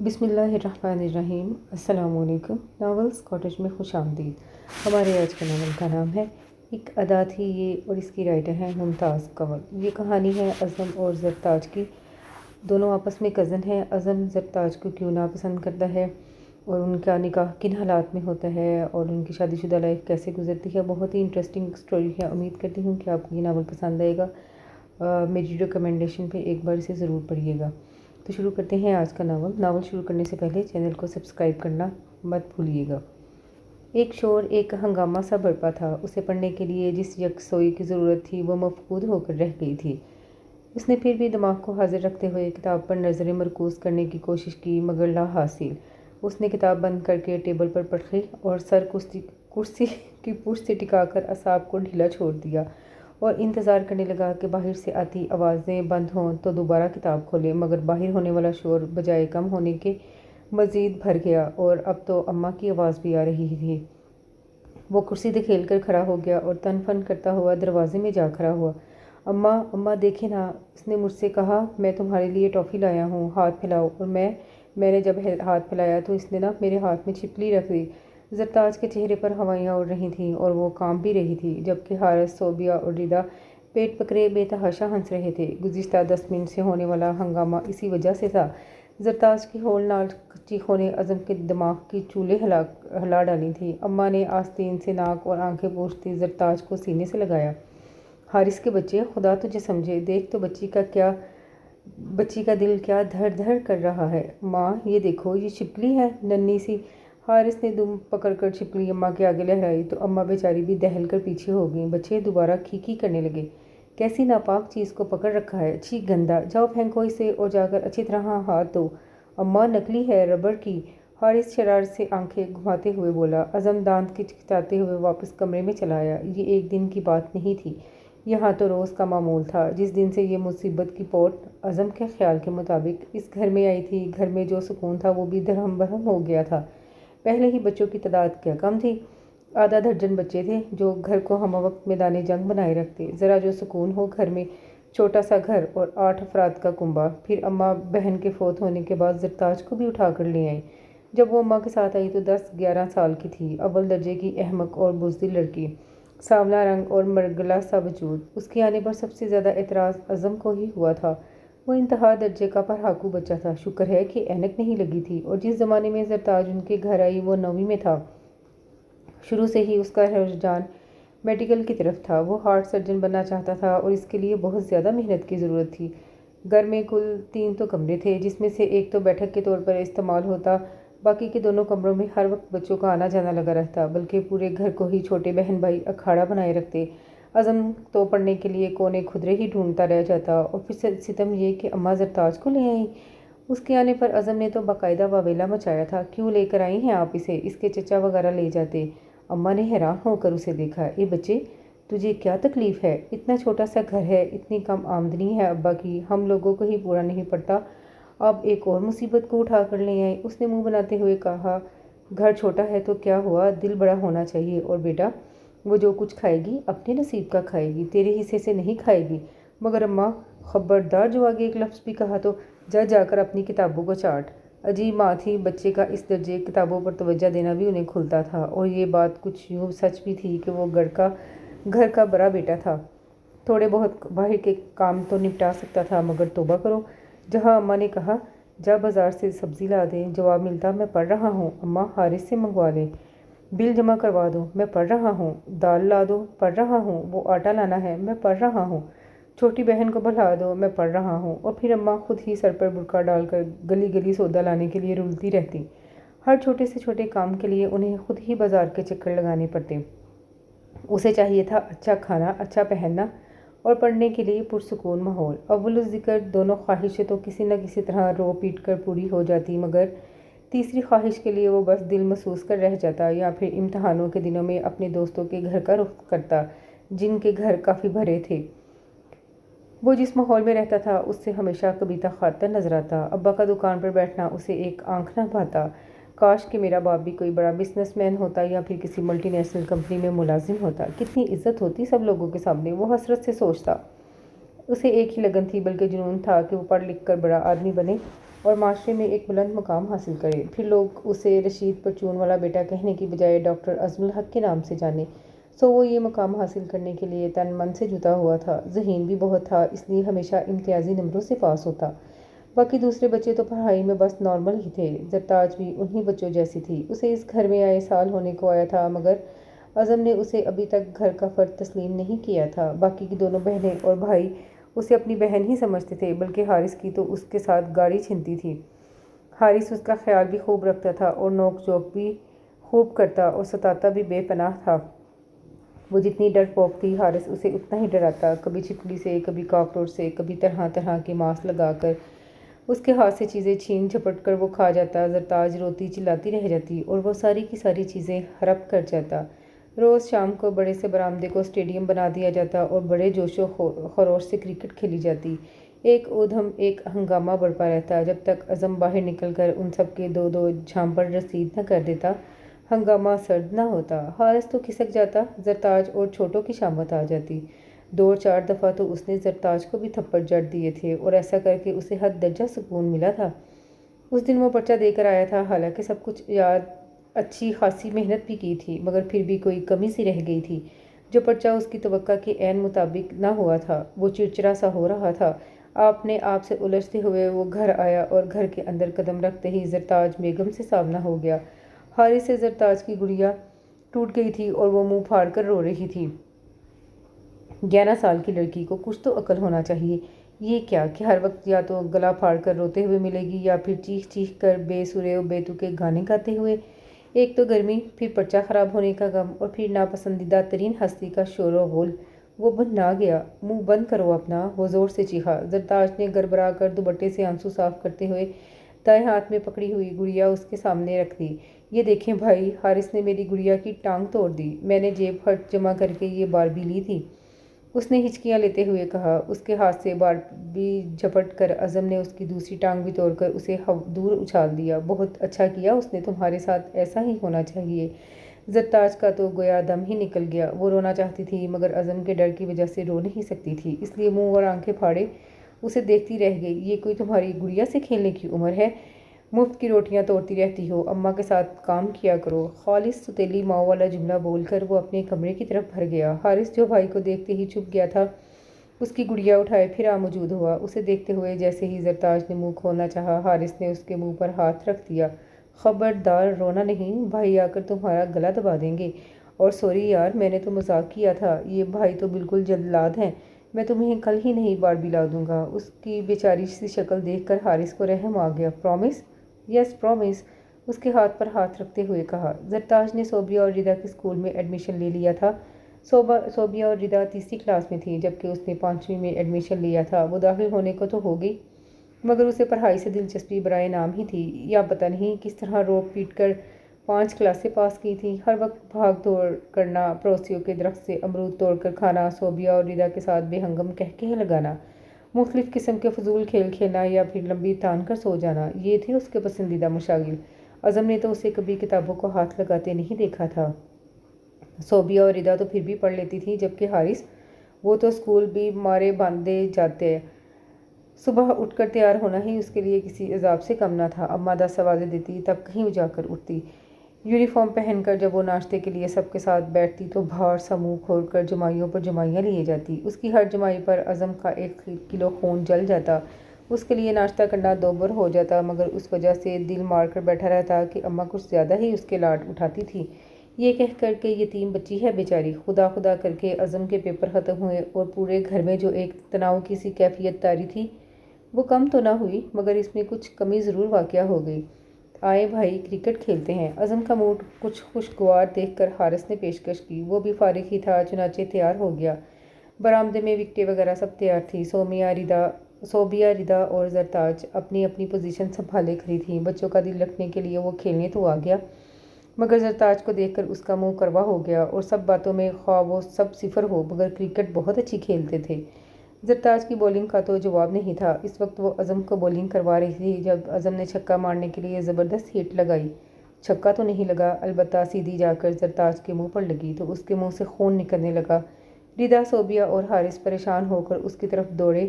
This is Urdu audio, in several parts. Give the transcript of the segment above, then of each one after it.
بسم اللہ الرحمن الرحیم۔ السلام علیکم۔ ناولز کاٹیج میں خوش آمدید۔ ہمارے آج کے ناول کا نام ہے ایک ادا تھی یہ، اور اس کی رائٹر ہیں ممتاز کنول۔ یہ کہانی ہے عزم اور زرتاج کی۔ دونوں آپس میں کزن ہیں۔ عزم زرتاج کو کیوں ناپسند کرتا ہے اور ان کا نکاح کن حالات میں ہوتا ہے اور ان کی شادی شدہ لائف کیسے گزرتی ہے۔ بہت ہی انٹرسٹنگ اسٹوری ہے۔ امید کرتی ہوں کہ آپ کو یہ ناول پسند آئے گا۔ میری ریکمنڈیشن پہ ایک بار اسے ضرور پڑھیے گا۔ تو شروع کرتے ہیں آج کا ناول۔ ناول شروع کرنے سے پہلے چینل کو سبسکرائب کرنا مت بھولیے گا۔ ایک شور، ایک ہنگامہ سا برپا تھا۔ اسے پڑھنے کے لیے جس یکسوئی کی ضرورت تھی وہ مفقود ہو کر رہ گئی تھی۔ اس نے پھر بھی دماغ کو حاضر رکھتے ہوئے کتاب پر نظریں مرکوز کرنے کی کوشش کی، مگر لا حاصل۔ اس نے کتاب بند کر کے ٹیبل پر پٹخی اور سر کرسی کی پشت سے ٹکا کر اعصاب کو ڈھیلا چھوڑ دیا اور انتظار کرنے لگا کہ باہر سے آتی آوازیں بند ہوں تو دوبارہ کتاب کھولے، مگر باہر ہونے والا شور بجائے کم ہونے کے مزید بڑھ گیا اور اب تو اماں کی آواز بھی آ رہی تھی۔ وہ کرسی دھکیل کر کھڑا ہو گیا اور تن فن کرتا ہوا دروازے میں جا کھڑا ہوا۔ اماں، اماں دیکھیں نا، اس نے مجھ سے کہا میں تمہارے لیے ٹافی لایا ہوں، ہاتھ پھیلاؤ۔ اور میں نے جب ہاتھ پھیلایا تو اس نے میرے ہاتھ میں چھپکلی رکھ دی۔ زرتاج کے چہرے پر ہوائیاں اڑ رہی تھیں اور وہ کانپ بھی رہی تھی، جبکہ حارث، صوبیہ اور ردا پیٹ پکڑے بے تحاشا ہنس رہے تھے۔ گزشتہ 10 منٹ سے ہونے والا ہنگامہ اسی وجہ سے تھا۔ زرتاج کی ہولناک چیخوں نے عزم کے دماغ کی چولیں ہلا ڈالی تھیں۔ اماں نے آستین سے ناک اور آنکھیں پوچھتی زرتاج کو سینے سے لگایا۔ حارث کے بچے، خدا تجھے سمجھے، دیکھ تو بچی کا دل کیا دھڑ دھڑ کر رہا ہے۔ ماں یہ دیکھو، یہ چھپکلی ہے، ننھی سی۔ حارث نے دم پکڑ کر چھپکلی اماں کے آگے لہرائی تو اماں بیچاری بھی دہل کر پیچھے ہو گئیں۔ بچے دوبارہ کھی کرنے لگے۔ کیسی ناپاک چیز کو پکڑ رکھا ہے، چھی گندا، جاؤ پھینکو اسے اور جا کر اچھی طرح ہاتھ دھو۔ اماں نکلی ہے، ربڑ کی۔ حارث شرارت سے آنکھیں گھماتے ہوئے بولا۔ عزم دانت کھچکھچاتے ہوئے واپس کمرے میں چلا آیا۔ یہ ایک دن کی بات نہیں تھی، یہاں تو روز کا معمول تھا۔ جس دن سے یہ مصیبت کی پوٹ عزم کے خیال کے مطابق اس گھر میں آئی تھی، گھر میں جو سکون تھا وہ بھی درہم برہم ہو گیا تھا۔ پہلے ہی بچوں کی تعداد کیا کم تھی، آدھا درجن بچے تھے جو گھر کو ہمہ وقت میدان جنگ بنائے رکھتے۔ ذرا جو سکون ہو گھر میں، چھوٹا سا گھر اور 8 افراد کا کنبہ۔ پھر اماں بہن کے فوت ہونے کے بعد زرتاج کو بھی اٹھا کر لے آئیں۔ جب وہ اماں کے ساتھ آئی تو 10-11 سال کی تھی، اول درجے کی احمق اور بزدل لڑکی، سانولا رنگ اور مرگلا سا وجود۔ اس کے آنے پر سب سے زیادہ اعتراض عزم کو ہی ہوا تھا۔ وہ انتہا درجے کا پڑھاکو بچہ تھا، شکر ہے کہ اینک نہیں لگی تھی، اور جس زمانے میں زرتاج ان کے گھر آئی وہ 9ویں میں تھا۔ شروع سے ہی اس کا رجحان میڈیکل کی طرف تھا۔ وہ ہارٹ سرجن بننا چاہتا تھا اور اس کے لیے بہت زیادہ محنت کی ضرورت تھی۔ گھر میں کل 3 تو کمرے تھے، جس میں سے ایک تو بیٹھک کے طور پر استعمال ہوتا، باقی کے دونوں کمروں میں ہر وقت بچوں کا آنا جانا لگا رہتا، بلکہ پورے گھر کو ہی چھوٹے بہن بھائی اکھاڑا بنائے رکھتے۔ عزم تو پڑھنے کے لیے کونے کھدرے ہی ڈھونڈتا رہ جاتا، اور پھر ستم یہ کہ اماں زرتاج کو لے آئیں۔ اس کے آنے پر عزم نے تو باقاعدہ واویلا مچایا تھا، کیوں لے کر آئی ہیں آپ اسے، اس کے چچا وغیرہ لے جاتے۔ اماں نے حیران ہو کر اسے دیکھا۔ اے بچے، تجھے کیا تکلیف ہے؟ اتنا چھوٹا سا گھر ہے، اتنی کم آمدنی ہے ابا کی، ہم لوگوں کو ہی پورا نہیں پڑتا، اب ایک اور مصیبت کو اٹھا کر لے آئیں۔ اس نے منہ بناتے ہوئے کہا، گھر چھوٹا ہے تو کیا ہوا، دل بڑا ہونا چاہیے۔ اور بیٹا، وہ جو کچھ کھائے گی اپنے نصیب کا کھائے گی، تیرے حصے سے نہیں کھائے گی۔ مگر اماں، خبردار جو آگے ایک لفظ بھی کہا تو جا کر اپنی کتابوں کو چاٹ۔ عجیب ماں تھی، بچے کا اس درجے کتابوں پر توجہ دینا بھی انہیں کھلتا تھا، اور یہ بات کچھ یوں سچ بھی تھی کہ وہ گھر کا بڑا بیٹا تھا، تھوڑے بہت باہر کے کام تو نپٹا سکتا تھا، مگر توبہ کرو۔ جہاں اماں نے کہا جا بازار سے سبزی لا دے، جواب ملتا میں پڑھ رہا ہوں۔ اماں، حارث سے منگوا لیں، بل جمع کروا دو، میں پڑھ رہا ہوں۔ دال لا دو، پڑھ رہا ہوں۔ وہ آٹا لانا ہے، میں پڑھ رہا ہوں۔ چھوٹی بہن کو بھلا دو، میں پڑھ رہا ہوں۔ اور پھر اماں خود ہی سر پر برقع ڈال کر گلی گلی سودا لانے کے لیے رولتی رہتی۔ ہر چھوٹے سے چھوٹے کام کے لیے انہیں خود ہی بازار کے چکر لگانے پڑتے۔ اسے چاہیے تھا اچھا کھانا، اچھا پہننا اور پڑھنے کے لیے پرسکون ماحول۔ اول الذکر دونوں خواہشیں تو کسی نہ کسی طرح رو پیٹ کر پوری ہو جاتی، مگر تیسری خواہش کے لیے وہ بس دل محسوس کر رہ جاتا، یا پھر امتحانوں کے دنوں میں اپنے دوستوں کے گھر کا رخ کرتا، جن کے گھر کافی بھرے تھے۔ وہ جس ماحول میں رہتا تھا اس سے ہمیشہ کبیتا خاطر نظر آتا۔ ابا کا دکان پر بیٹھنا اسے ایک آنکھ نہ بھاتا۔ کاش کہ میرا باپ بھی کوئی بڑا بزنس مین ہوتا یا پھر کسی ملٹی نیشنل کمپنی میں ملازم ہوتا، کتنی عزت ہوتی سب لوگوں کے سامنے، وہ حسرت سے سوچتا۔ اسے ایک ہی لگن تھی، بلکہ جنون تھا کہ وہ پڑھ لکھ کر بڑا آدمی بنے اور معاشرے میں ایک بلند مقام حاصل کرے، پھر لوگ اسے رشید پرچون والا بیٹا کہنے کی بجائے ڈاکٹر عزم الحق کے نام سے جانے۔ وہ یہ مقام حاصل کرنے کے لیے تن من سے جتا ہوا تھا، ذہین بھی بہت تھا، اس لیے ہمیشہ امتیازی نمبروں سے پاس ہوتا۔ باقی دوسرے بچے تو پڑھائی میں بس نارمل ہی تھے، زرتاج بھی انہی بچوں جیسی تھی۔ اسے اس گھر میں آئے سال ہونے کو آیا تھا، مگر عزم نے اسے ابھی تک گھر کا فرد تسلیم نہیں کیا تھا۔ باقی کی دونوں بہنیں اور بھائی اسے اپنی بہن ہی سمجھتے تھے، بلکہ حارث کی تو اس کے ساتھ گاڑی چھنتی تھی۔ حارث اس کا خیال بھی خوب رکھتا تھا اور نوک جھوک بھی خوب کرتا اور ستاتا بھی بے پناہ تھا۔ وہ جتنی ڈرپوک تھی، حارث اسے اتنا ہی ڈراتا، کبھی چھپکلی سے، کبھی کاکروچ سے، کبھی طرح طرح کے ماسک لگا کر اس کے ہاتھ سے چیزیں چھین جھپٹ کر وہ کھا جاتا۔ زرتاج روتی چلاتی رہ جاتی اور وہ ساری کی ساری چیزیں ہڑپ کر جاتا۔ روز شام کو بڑے سے برآمدے کو اسٹیڈیم بنا دیا جاتا اور بڑے جوش و خروش سے کرکٹ کھیلی جاتی۔ ایک اودھم ایک ہنگامہ برپا رہتا، جب تک عزم باہر نکل کر ان سب کے دو دو جھامپڑ رسید نہ کر دیتا، ہنگامہ سرد نہ ہوتا۔ حارث تو کھسک جاتا، زرتاج اور چھوٹوں کی شامت آ جاتی۔ 2-4 دفعہ تو اس نے زرتاج کو بھی تھپڑ جڑ دیے تھے اور ایسا کر کے اسے حد درجہ سکون ملا تھا۔ اس دن وہ پرچہ دے کر آیا تھا، حالانکہ سب کچھ یاد، اچھی خاصی محنت بھی کی تھی، مگر پھر بھی کوئی کمی سی رہ گئی تھی۔ جو پرچہ اس کی توقع کے عین مطابق نہ ہوا تھا، وہ چڑچڑا سا ہو رہا تھا۔ اپنے آپ سے الجھتے ہوئے وہ گھر آیا اور گھر کے اندر قدم رکھتے ہی زرتاج بیگم سے سامنا ہو گیا۔ حارث سے زرتاج کی گڑیا ٹوٹ گئی تھی اور وہ منہ پھاڑ کر رو رہی تھی۔ 11 سال کی لڑکی کو کچھ تو عقل ہونا چاہیے، یہ کیا کہ ہر وقت یا تو گلا پھاڑ کر روتے ہوئے ملے گی یا پھر چیخ چیخ کر بے سرے و بے تکے گانے گاتے ہوئے۔ ایک تو گرمی، پھر پرچہ خراب ہونے کا غم اور پھر ناپسندیدہ ترین ہستی کا شور و غل۔ وہ بھننا گیا۔ منہ بند کرو اپنا، وہ زور سے چیخا۔ زرتاج نے گڑبڑا کر دوپٹے سے آنسو صاف کرتے ہوئے دائیں ہاتھ میں پکڑی ہوئی گڑیا اس کے سامنے رکھ دی۔ یہ دیکھیں بھائی، حارث نے میری گڑیا کی ٹانگ توڑ دی، میں نے جیب خرچ جمع کر کے یہ باربی لی تھی، اس نے ہچکیاں لیتے ہوئے کہا۔ اس کے ہاتھ سے باربی جھپٹ کر عزم نے اس کی دوسری ٹانگ بھی توڑ کر اسے دور اچھال دیا۔ بہت اچھا کیا اس نے، تمہارے ساتھ ایسا ہی ہونا چاہیے۔ زرتاج کا تو گویا دم ہی نکل گیا۔ وہ رونا چاہتی تھی، مگر عزم کے ڈر کی وجہ سے رو نہیں سکتی تھی، اس لیے منہ اور آنکھیں پھاڑے اسے دیکھتی رہ گئی۔ یہ کوئی تمہاری گڑیا سے کھیلنے کی عمر ہے؟ مفت کی روٹیاں توڑتی رہتی ہو، اماں کے ساتھ کام کیا کرو۔ خالص سوتیلی ماؤں والا جملہ بول کر وہ اپنے کمرے کی طرف بھر گیا۔ حارث جو بھائی کو دیکھتے ہی چھپ گیا تھا، اس کی گڑیا اٹھائے پھر موجود ہوا۔ اسے دیکھتے ہوئے جیسے ہی زرتاج نے منہ کھولنا چاہا، حارث نے اس کے منہ پر ہاتھ رکھ دیا۔ خبردار رونا نہیں، بھائی آ کر تمہارا گلا دبا دیں گے۔ اور سوری یار، میں نے تو مذاق کیا تھا، یہ بھائی تو بالکل جلاد ہیں، میں تمہیں کل ہی نہیں باربی لا دوں گا۔ اس کی بیچاری سی شکل دیکھ کر حارث کو رحم آ گیا۔ پرومس؟ یس پرومس، اس کے ہاتھ پر ہاتھ رکھتے ہوئے کہا۔ زرتاج نے صوبیہ اور ردا کے اسکول میں ایڈمیشن لے لیا تھا۔ صوبیہ اور ردا تیسری کلاس میں تھی، جبکہ اس نے 5ویں میں ایڈمیشن لیا تھا۔ وہ داخل ہونے کو تو ہو گئی، مگر اسے پڑھائی سے دلچسپی برائے نام ہی تھی، یا پتہ نہیں کس طرح روک پیٹ کر 5 کلاسیں پاس کی تھی۔ ہر وقت بھاگ دوڑ کرنا، پڑوسیوں کے درخت سے امرود توڑ کر کھانا، صوبیہ اور ردا کے ساتھ بے ہنگم قہقہے لگانا، مختلف قسم کے فضول کھیل کھیلنا یا پھر لمبی تان کر سو جانا، یہ تھے اس کے پسندیدہ مشاغل۔ عزم نے تو اسے کبھی کتابوں کو ہاتھ لگاتے نہیں دیکھا تھا۔ صوبیہ اور ردا تو پھر بھی پڑھ لیتی تھی، جبکہ حارث، وہ تو اسکول بھی مارے باندھے جاتے، صبح اٹھ کر تیار ہونا ہی اس کے لیے کسی عذاب سے کم نہ تھا۔ اماں 10 آوازیں دیتی تب کہیں جا کر اٹھتی۔ یونیفارم پہن کر جب وہ ناشتے کے لیے سب کے ساتھ بیٹھتی تو بھاڑ سا منہ کھول کر جمائیوں پر جمائیاں لیے جاتی۔ اس کی ہر جمائی پر عزم کا 1 کلو خون جل جاتا۔ اس کے لیے ناشتہ کرنا دوبر ہو جاتا، مگر اس وجہ سے دل مار کر بیٹھا رہتا کہ اماں کچھ زیادہ ہی اس کے لاڈ اٹھاتی تھی۔ یہ کہہ کر کہ یتیم بچی ہے بیچاری، خدا خدا کر کے عزم کے پیپر ختم ہوئے اور پورے گھر میں جو ایک تناؤ کی سی کیفیت طاری تھی، وہ کم تو نہ ہوئی، مگر اس میں کچھ کمی ضرور واقع ہو گئی۔ آئیں بھائی کرکٹ کھیلتے ہیں۔ عزم کا موڈ کچھ خوشگوار دیکھ کر حارث نے پیشکش کی۔ وہ بھی فارغ ہی تھا، چنانچہ تیار ہو گیا۔ برآمدے میں وکٹیں وغیرہ سب تیار تھی۔ صوبیہ، ردا اور زرتاج اپنی اپنی پوزیشن سنبھالے کھڑی تھیں۔ بچوں کا دل رکھنے کے لیے وہ کھیلنے تو آ گیا، مگر زرتاج کو دیکھ کر اس کا منہ کروا ہو گیا، اور سب باتوں میں خواہ وہ سب صفر ہو، مگر کرکٹ بہت اچھی کھیلتے تھے۔ زرتاج کی بولنگ کا تو جواب نہیں تھا۔ اس وقت وہ عزم کو بولنگ کروا رہی تھی، جب عزم نے چھکا مارنے کے لیے زبردست ہٹ لگائی۔ چھکا تو نہیں لگا، البتہ سیدھی جا کر زرتاج کے منہ پر لگی تو اس کے منہ سے خون نکلنے لگا۔ ردا، صوبیہ اور حارث پریشان ہو کر اس کی طرف دوڑے۔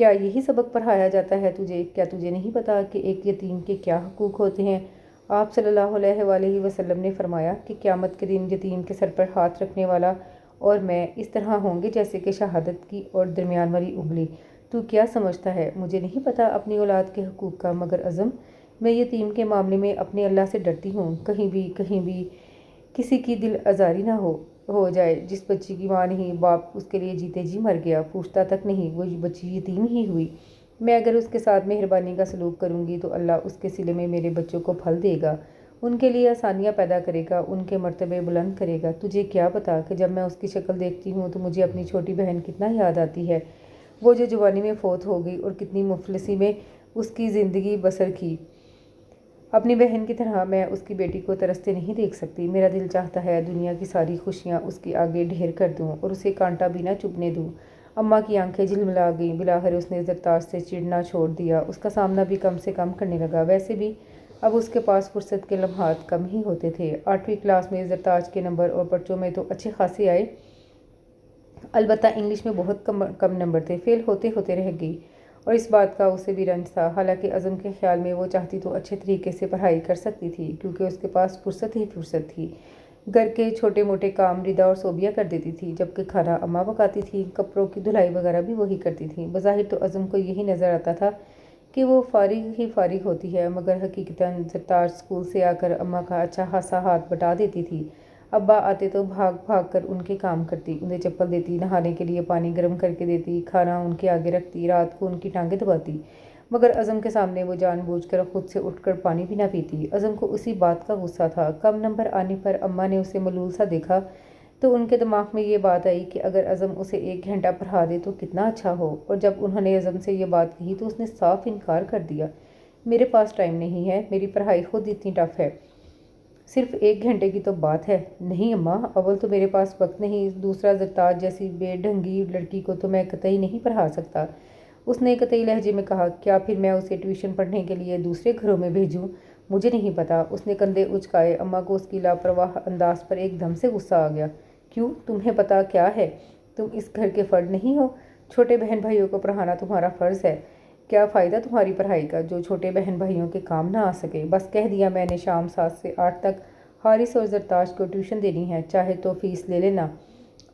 کیا یہی سبق پڑھایا جاتا ہے تجھے؟ کیا تجھے نہیں پتا کہ ایک یتیم کے کیا حقوق ہوتے ہیں؟ آپ صلی اللہ علیہ وآلہ وسلم نے فرمایا کہ قیامت کے دن یتیم کے سر پر ہاتھ رکھنے والا اور میں اس طرح ہوں گے جیسے کہ شہادت کی اور درمیان والی انگلی۔ تو کیا سمجھتا ہے مجھے نہیں پتا اپنی اولاد کے حقوق کا؟ مگر اعظم، میں یتیم کے معاملے میں اپنے اللہ سے ڈرتی ہوں، کہیں بھی کسی کی دل آزاری نہ ہو جائے۔ جس بچی کی ماں نہیں، باپ اس کے لیے جیتے جی مر گیا، پوچھتا تک نہیں، وہ بچی یتیم ہی ہوئی۔ میں اگر اس کے ساتھ مہربانی کا سلوک کروں گی تو اللہ اس کے صلے میں میرے بچوں کو پھل دے گا، ان کے لیے آسانیاں پیدا کرے گا، ان کے مرتبے بلند کرے گا۔ تجھے کیا پتا کہ جب میں اس کی شکل دیکھتی ہوں تو مجھے اپنی چھوٹی بہن کتنا یاد آتی ہے، وہ جو جوانی میں فوت ہو گئی اور کتنی مفلسی میں اس کی زندگی بسر کی۔ اپنی بہن کی طرح میں اس کی بیٹی کو ترستے نہیں دیکھ سکتی۔ میرا دل چاہتا ہے دنیا کی ساری خوشیاں اس کے آگے ڈھیر کر دوں اور اسے کانٹا بھی نہ چبھنے دوں۔ اماں کی آنکھیں جھلملا گئیں۔ بلاخر اس نے زرتاج سے چڑنا چھوڑ دیا، اس کا سامنا بھی کم سے کم کرنے لگا۔ ویسے بھی اب اس کے پاس فرصت کے لمحات کم ہی ہوتے تھے۔ 8ویں کلاس میں زرتاج کے نمبر اور پرچوں میں تو اچھے خاصے آئے، البتہ انگلش میں بہت کم نمبر تھے، فیل ہوتے ہوتے رہ گئی، اور اس بات کا اسے بھی رنج تھا۔ حالانکہ اعظم کے خیال میں وہ چاہتی تو اچھے طریقے سے پڑھائی کر سکتی تھی، کیونکہ اس کے پاس فرصت ہی فرصت تھی۔ گھر کے چھوٹے موٹے کام ردا اور صوبیہ کر دیتی تھی، جبکہ کھانا اماں پکاتی تھی، کپڑوں کی دھلائی وغیرہ بھی وہی کرتی تھیں۔ بظاہر تو اعظم کو یہی نظر آتا تھا کہ وہ فارغ ہوتی ہے، مگر حقیقتاً زرتاج اسکول سے آ کر اماں کا اچھا خاصا ہاتھ بٹا دیتی تھی۔ ابا آتے تو بھاگ بھاگ کر ان کے کام کرتی، انہیں چپل دیتی، نہانے کے لیے پانی گرم کر کے دیتی، کھانا ان کے آگے رکھتی، رات کو ان کی ٹانگیں دباتی، مگر اعظم کے سامنے وہ جان بوجھ کر خود سے اٹھ کر پانی بھی نہ پیتی۔ اعظم کو اسی بات کا غصہ تھا۔ کم نمبر آنے پر اماں نے اسے ملول سا دیکھا تو ان کے دماغ میں یہ بات آئی کہ اگر اعظم اسے 1 گھنٹہ پڑھا دے تو کتنا اچھا ہو، اور جب انہوں نے اعظم سے یہ بات کہی تو اس نے صاف انکار کر دیا۔ میرے پاس ٹائم نہیں ہے، میری پڑھائی خود اتنی ٹف ہے، صرف 1 گھنٹے کی تو بات ہے۔ نہیں اماں، اول تو میرے پاس وقت نہیں، دوسرا زرتاج جیسی بے ڈھنگی لڑکی کو تو میں قطعی نہیں پڑھا سکتا۔ اس نے قطعی لہجے میں کہا، کیا پھر میں اسے ٹیوشن پڑھنے کے لیے دوسرے گھروں میں بھیجوں؟ مجھے نہیں پتا۔ اس نے کندھے اچکائے۔ اماں کو اس کی لاپرواہ انداز پر ایک دم سے غصہ آ گیا۔ کیوں؟ تمہیں پتا کیا ہے؟ تم اس گھر کے فرد نہیں ہو؟ چھوٹے بہن بھائیوں کو پڑھانا تمہارا فرض ہے۔ کیا فائدہ تمہاری پڑھائی کا جو چھوٹے بہن بھائیوں کے کام نہ آ سکے؟ بس کہہ دیا میں نے شام 7 سے 8 تک حارث اور زرتاج کو ٹیوشن دینی ہے، چاہے تو فیس لے لینا۔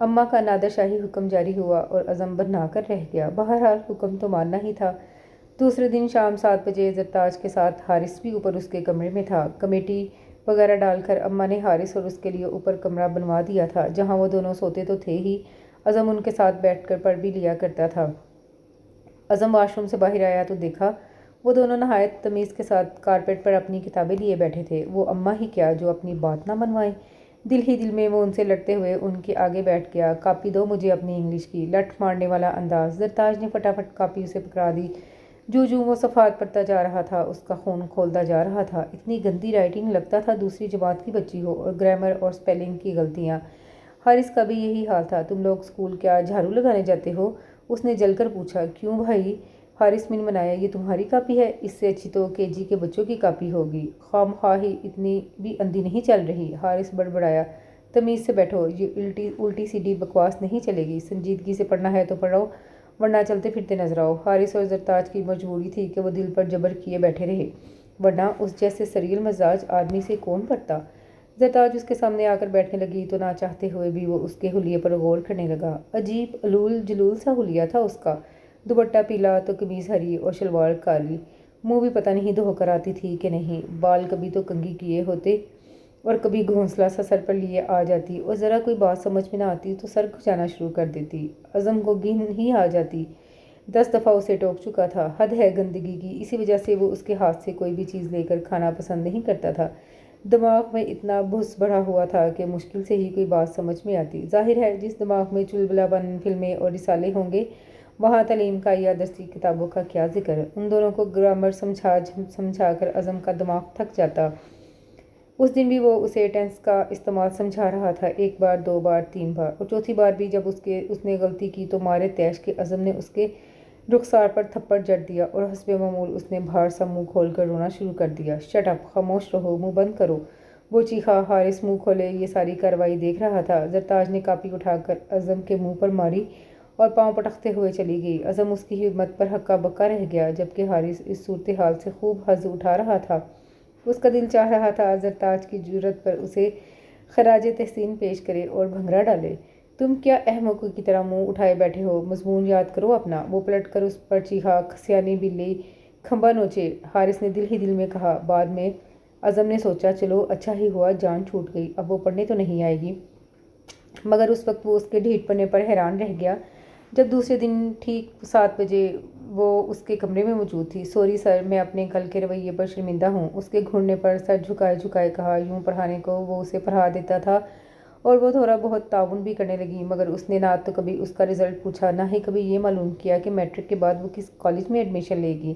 اماں کا نادر شاہی حکم جاری ہوا اور اعظم بنا کر رہ گیا۔ بہرحال حکم تو ماننا ہی تھا۔ دوسرے دن شام 7 بجے زرتاج کے ساتھ حارث بھی اوپر اس کے کمرے میں تھا۔ کمیٹی وغیرہ ڈال کر اماں نے حارث اور اس کے لیے اوپر کمرہ بنوا دیا تھا، جہاں وہ دونوں سوتے تو تھے ہی، اعظم ان کے ساتھ بیٹھ کر پڑھ بھی لیا کرتا تھا۔ اعظم واش روم سے باہر آیا تو دیکھا وہ دونوں نہایت تمیز کے ساتھ کارپیٹ پر اپنی کتابیں لیے بیٹھے تھے۔ وہ اماں ہی کیا جو اپنی بات نہ منوائیں؟ دل ہی دل میں وہ ان سے لڑتے ہوئے ان کے آگے بیٹھ گیا۔ کاپی دو مجھے اپنی انگلش کی، لٹ مارنے والا انداز۔ زرتاج نے فٹافٹ کاپی اسے پکڑا دی۔ جو وہ صفحات پڑھتا جا رہا تھا اس کا خون کھولتا جا رہا تھا۔ اتنی گندی رائٹنگ، لگتا تھا دوسری جماعت کی بچی ہو، اور گرامر اور سپیلنگ کی غلطیاں۔ حارث کا بھی یہی حال تھا۔ تم لوگ اسکول کیا جھاڑو لگانے جاتے ہو؟ اس نے جل کر پوچھا۔ کیوں بھائی؟ حارث منمنایا، یہ تمہاری کاپی ہے، اس سے اچھی تو KG کے بچوں کی کاپی ہوگی۔ خواہ اتنی بھی اندھی نہیں چل رہی۔ حارث بڑبڑایا، تمیز سے بیٹھو، یہ الٹی سیدھی بکواس نہیں چلے گی، سنجیدگی سے پڑھنا ہے تو پڑھو، ورنہ چلتے پھرتے نظر آؤ۔ حارث اور زرتاج کی مجبوری تھی کہ وہ دل پر جبر کیے بیٹھے رہے، ورنہ اس جیسے سریل مزاج آدمی سے کون پڑھتا؟ زرتاج اس کے سامنے آ کر بیٹھنے لگی تو نہ چاہتے ہوئے بھی وہ اس کے حلیے پر غور کرنے لگا۔ عجیب علول جلول سا حلیہ تھا اس کا، دوپٹہ پیلا تو قمیض ہری اور شلوار کالی، منہ بھی پتہ نہیں دھو کر آتی تھی کہ نہیں، بال کبھی تو کنگھی کیے ہوتے اور کبھی گھونسلا سا سر پر لیے آ جاتی، اور ذرا کوئی بات سمجھ میں نہ آتی تو سر کھجانا شروع کر دیتی۔ اعظم کو گھن ہی آ جاتی، 10 دفعہ اسے ٹوک چکا تھا۔ حد ہے گندگی کی، اسی وجہ سے وہ اس کے ہاتھ سے کوئی بھی چیز لے کر کھانا پسند نہیں کرتا تھا۔ دماغ میں اتنا بھس بھرا ہوا تھا کہ مشکل سے ہی کوئی بات سمجھ میں آتی۔ ظاہر ہے جس دماغ میں چلبلاپن فلمیں اور رسالے ہوں گے وہاں تعلیم کا یا درسی کتابوں کا کیا ذکر۔ ان دونوں کو گرامر سمجھا کر اعظم کا دماغ تھک جاتا۔ اس دن بھی وہ اسے ٹینس کا استعمال سمجھا رہا تھا، 1 بار 2 بار 3 بار، اور چوتھی بار بھی جب اس نے غلطی کی تو مارے تیش کے اعظم نے اس کے رخسار پر تھپڑ جڑ دیا اور حسب معمول اس نے بھار سا منہ کھول کر رونا شروع کر دیا۔ شٹ اپ، خاموش رہو، منہ بند کرو، وہ چیخا۔ حارث منہ کھولے یہ ساری کارروائی دیکھ رہا تھا۔ زرتاج نے کاپی اٹھا کر اعظم کے منہ پر ماری اور پاؤں پٹکتے ہوئے چلی گئی۔ عزم اس کی ہمت پر ہکا بکا رہ گیا، جبکہ حارث اس صورتحال سے خوب حظ اٹھا رہا تھا۔ اس کا دل چاہ رہا تھا زرتاج کی جرأت پر اسے خراج تحسین پیش کرے اور بھنگرا ڈالے۔ تم کیا احمقوں کی طرح منہ اٹھائے بیٹھے ہو؟ مضمون یاد کرو اپنا۔ وہ پلٹ کر اس پر چیخا، سیانی بلی کھمبا نوچے۔ حارث نے دل ہی دل میں کہا۔ بعد میں عزم نے سوچا، چلو اچھا ہی ہوا جان چھوٹ گئی، اب وہ پڑھنے تو نہیں آئے گی۔ مگر اس وقت وہ اس کے ڈھیٹ پنے پر حیران رہ گیا جب دوسرے دن ٹھیک 7 بجے وہ اس کے کمرے میں موجود تھی۔ سوری سر، میں اپنے کل کے رویے پر شرمندہ ہوں، اس کے گھڑنے پر سر جھکائے جھکائے کہا۔ یوں پڑھانے کو وہ اسے پڑھا دیتا تھا اور وہ تھوڑا بہت تعاون بھی کرنے لگی، مگر اس نے نہ تو کبھی اس کا رزلٹ پوچھا، نہ ہی کبھی یہ معلوم کیا کہ میٹرک کے بعد وہ کس کالج میں ایڈمیشن لے گی۔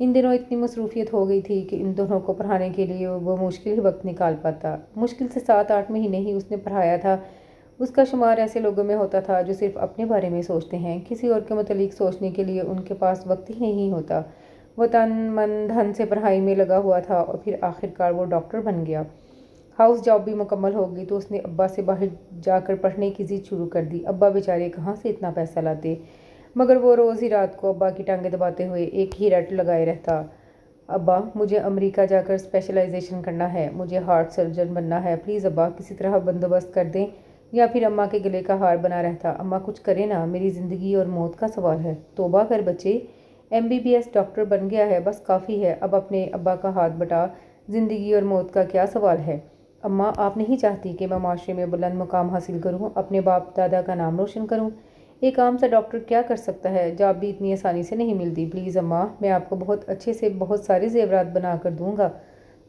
ان دنوں اتنی مصروفیت ہو گئی تھی کہ ان دونوں کو پڑھانے کے لیے وہ مشکل ہی وقت نکال پاتا۔ مشکل سے 7-8 مہینے ہی اس نے پڑھایا تھا۔ اس کا شمار ایسے لوگوں میں ہوتا تھا جو صرف اپنے بارے میں سوچتے ہیں، کسی اور کے متعلق سوچنے کے لیے ان کے پاس وقت ہی نہیں ہوتا۔ وہ تن من دھن سے پڑھائی میں لگا ہوا تھا اور پھر آخرکار وہ ڈاکٹر بن گیا۔ ہاؤس جاب بھی مکمل ہو گئی تو اس نے ابا سے باہر جا کر پڑھنے کی ضد شروع کر دی۔ ابا بیچارے کہاں سے اتنا پیسہ لاتے، مگر وہ روز ہی رات کو ابا کی ٹانگیں دباتے ہوئے ایک ہی رٹ لگائے رہتا، ابا مجھے امریکہ جا کر اسپیشلائزیشن کرنا ہے، مجھے ہارٹ سرجن بننا ہے، پلیز ابا کسی طرح بندوبست کر دیں۔ یا پھر اماں کے گلے کا ہار بنا رہتا، اماں کچھ کرے نا، میری زندگی اور موت کا سوال ہے۔ توبہ کر بچے، MBBS ڈاکٹر بن گیا ہے، بس کافی ہے، اب اپنے ابا کا ہاتھ بٹا، زندگی اور موت کا کیا سوال ہے؟ اماں آپ نہیں چاہتی کہ میں معاشرے میں بلند مقام حاصل کروں، اپنے باپ دادا کا نام روشن کروں؟ ایک عام سا ڈاکٹر کیا کر سکتا ہے؟ جاب بھی اتنی آسانی سے نہیں ملتی، پلیز اماں، میں آپ کو بہت اچھے سے بہت سارے زیورات بنا کر دوں گا۔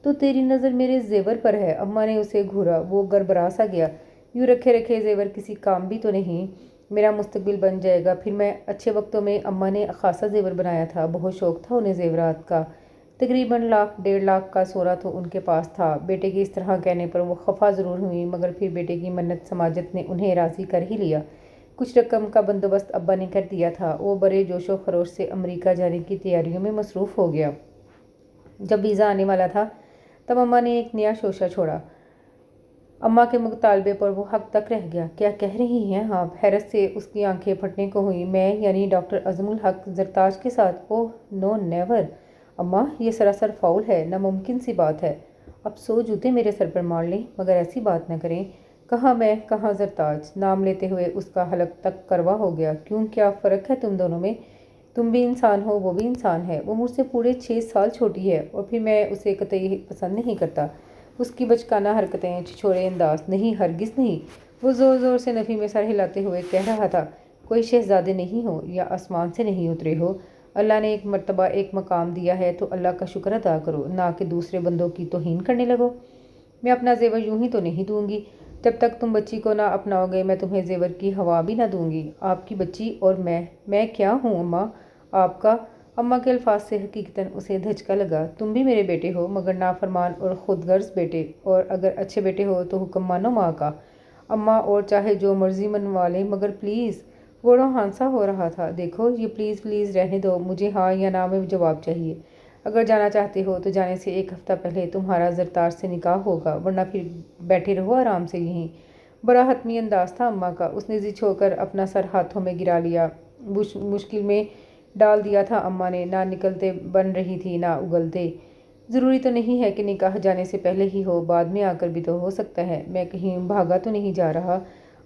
تو تیری نظر میرے زیور پر ہے؟ اماں نے اسے گھورا، وہ گڑبڑا سا گیا۔ یوں رکھے رکھے زیور کسی کام بھی تو نہیں، میرا مستقبل بن جائے گا پھر میں۔ اچھے وقتوں میں اماں نے خاصا زیور بنایا تھا، بہت شوق تھا انہیں زیورات کا۔ تقریباً 1,00,000-1.5 لاکھ کا سورا تو ان کے پاس تھا۔ بیٹے کے اس طرح کہنے پر وہ خفا ضرور ہوئی، مگر پھر بیٹے کی منت سماجت نے انہیں راضی کر ہی لیا۔ کچھ رقم کا بندوبست ابا نے کر دیا تھا۔ وہ بڑے جوش و خروش سے امریکہ جانے کی تیاریوں میں مصروف ہو گیا۔ جب ویزا آنے والا تھا تب اماں نے ایک نیا شوشہ چھوڑا۔ اماں کے مطالبے پر وہ حق تک رہ گیا۔ کیا کہہ رہی ہیں آپ؟ حیرت سے اس کی آنکھیں پھٹنے کو ہوئیں۔ میں یعنی ڈاکٹر عزم الحق زرتاج کے ساتھ؟ اوہ نو نیور اماں، یہ سراسر فاؤل ہے، ناممکن سی بات ہے۔ اب 100 جوتے میرے سر پر مار لیں مگر ایسی بات نہ کریں۔ کہاں میں، کہاں زرتاج؟ نام لیتے ہوئے اس کا حلق تک کروا ہو گیا۔ کیوں، کیا فرق ہے تم دونوں میں؟ تم بھی انسان ہو، وہ بھی انسان ہے۔ وہ مجھ سے پورے 6 سال چھوٹی ہے، اور پھر میں اسے قطعی پسند نہیں کرتا۔ اس کی بچکانہ حرکتیں، چھچورے انداز، نہیں ہرگز نہیں۔ وہ زور زور سے نفی میں سر ہلاتے ہوئے کہہ رہا تھا، کوئی شہزادے نہیں ہو یا آسمان سے نہیں اترے ہو۔ اللہ نے ایک مرتبہ ایک مقام دیا ہے تو اللہ کا شکر ادا کرو، نہ کہ دوسرے بندوں کی توہین کرنے لگو۔ میں اپنا زیور یوں ہی تو نہیں دوں گی، جب تک تم بچی کو نہ اپناؤ گے میں تمہیں زیور کی ہوا بھی نہ دوں گی۔ آپ کی بچی اور میں کیا ہوں اماں آپ کا؟ اماں کے الفاظ سے حقیقتاً اسے دھچکا لگا۔ تم بھی میرے بیٹے ہو، مگر نافرمان اور خود غرض بیٹے، اور اگر اچھے بیٹے ہو تو حکم مانو ماں کا۔ اماں اور چاہے جو مرضی منوا لیں مگر پلیز۔ وہ ہانسا ہو رہا تھا۔ دیکھو یہ پلیز پلیز رہنے دو، مجھے ہاں یا نہ میں جواب چاہیے۔ اگر جانا چاہتے ہو تو جانے سے 1 ہفتہ پہلے تمہارا زرتاج سے نکاح ہوگا، ورنہ پھر بیٹھے رہو آرام سے یہیں۔ بڑا حتمی انداز تھا اماں کا۔ اس نے ضد ہو کر اپنا سر ہاتھوں میں گرا لیا۔ مشکل میں ڈال دیا تھا اماں نے، نہ نکلتے بن رہی تھی نہ اگلتے۔ ضروری تو نہیں ہے کہ نکاح جانے سے پہلے ہی ہو، بعد میں آ کر بھی تو ہو سکتا ہے۔ میں کہیں بھاگا تو نہیں جا رہا؟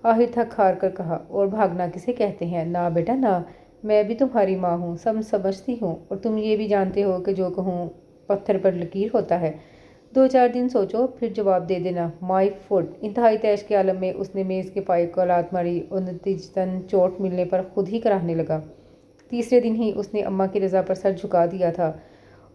آخر تھک ہار کر کہا۔ اور بھاگنا کسے کہتے ہیں؟ نہ بیٹا نہ، میں بھی تمہاری ماں ہوں، سب سمجھتی ہوں، اور تم یہ بھی جانتے ہو کہ جو کہوں پتھر پر لکیر ہوتا ہے۔ 2-4 دن سوچو پھر جواب دے دینا۔ مائی فٹ۔ انتہائی طیش کے عالم میں اس نے میز کے پائے کو لات ماری اور نتیجتاً چوٹ ملنے پر خود ہی کراہنے لگا۔ تیسرے دن ہی اس نے اماں کی رضا پر سر جھکا دیا تھا،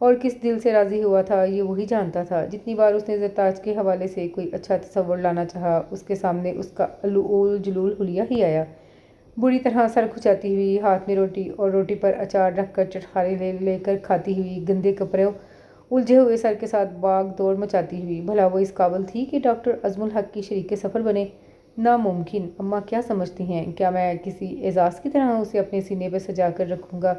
اور کس دل سے راضی ہوا تھا یہ وہی جانتا تھا۔ جتنی بار اس نے زرتاج کے حوالے سے کوئی اچھا تصور لانا چاہا، اس کے سامنے اس کا العول جلول حلیہ ہی آیا۔ بری طرح سر کھچاتی ہوئی، ہاتھ میں روٹی اور روٹی پر اچار رکھ کر چٹخارے لے لے کر کھاتی ہوئی، گندے کپڑوں الجھے ہوئے سر کے ساتھ باغ دوڑ مچاتی ہوئی۔ بھلا وہ اس قابل تھی کہ ڈاکٹر عزم الحق کی شریک سفر بنے؟ ناممکن۔ اماں کیا سمجھتی ہیں؟ کیا میں کسی اعزاز کی طرح اسے اپنے سینے پہ سجا کر رکھوں گا؟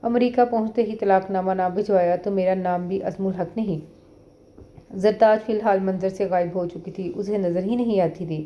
امریکہ پہنچتے ہی طلاق نامہ نہ بھجوایا تو میرا نام بھی عزم الحق نہیں۔ زرتاج فی الحال منظر سے غائب ہو چکی تھی، اسے نظر ہی نہیں آتی تھی۔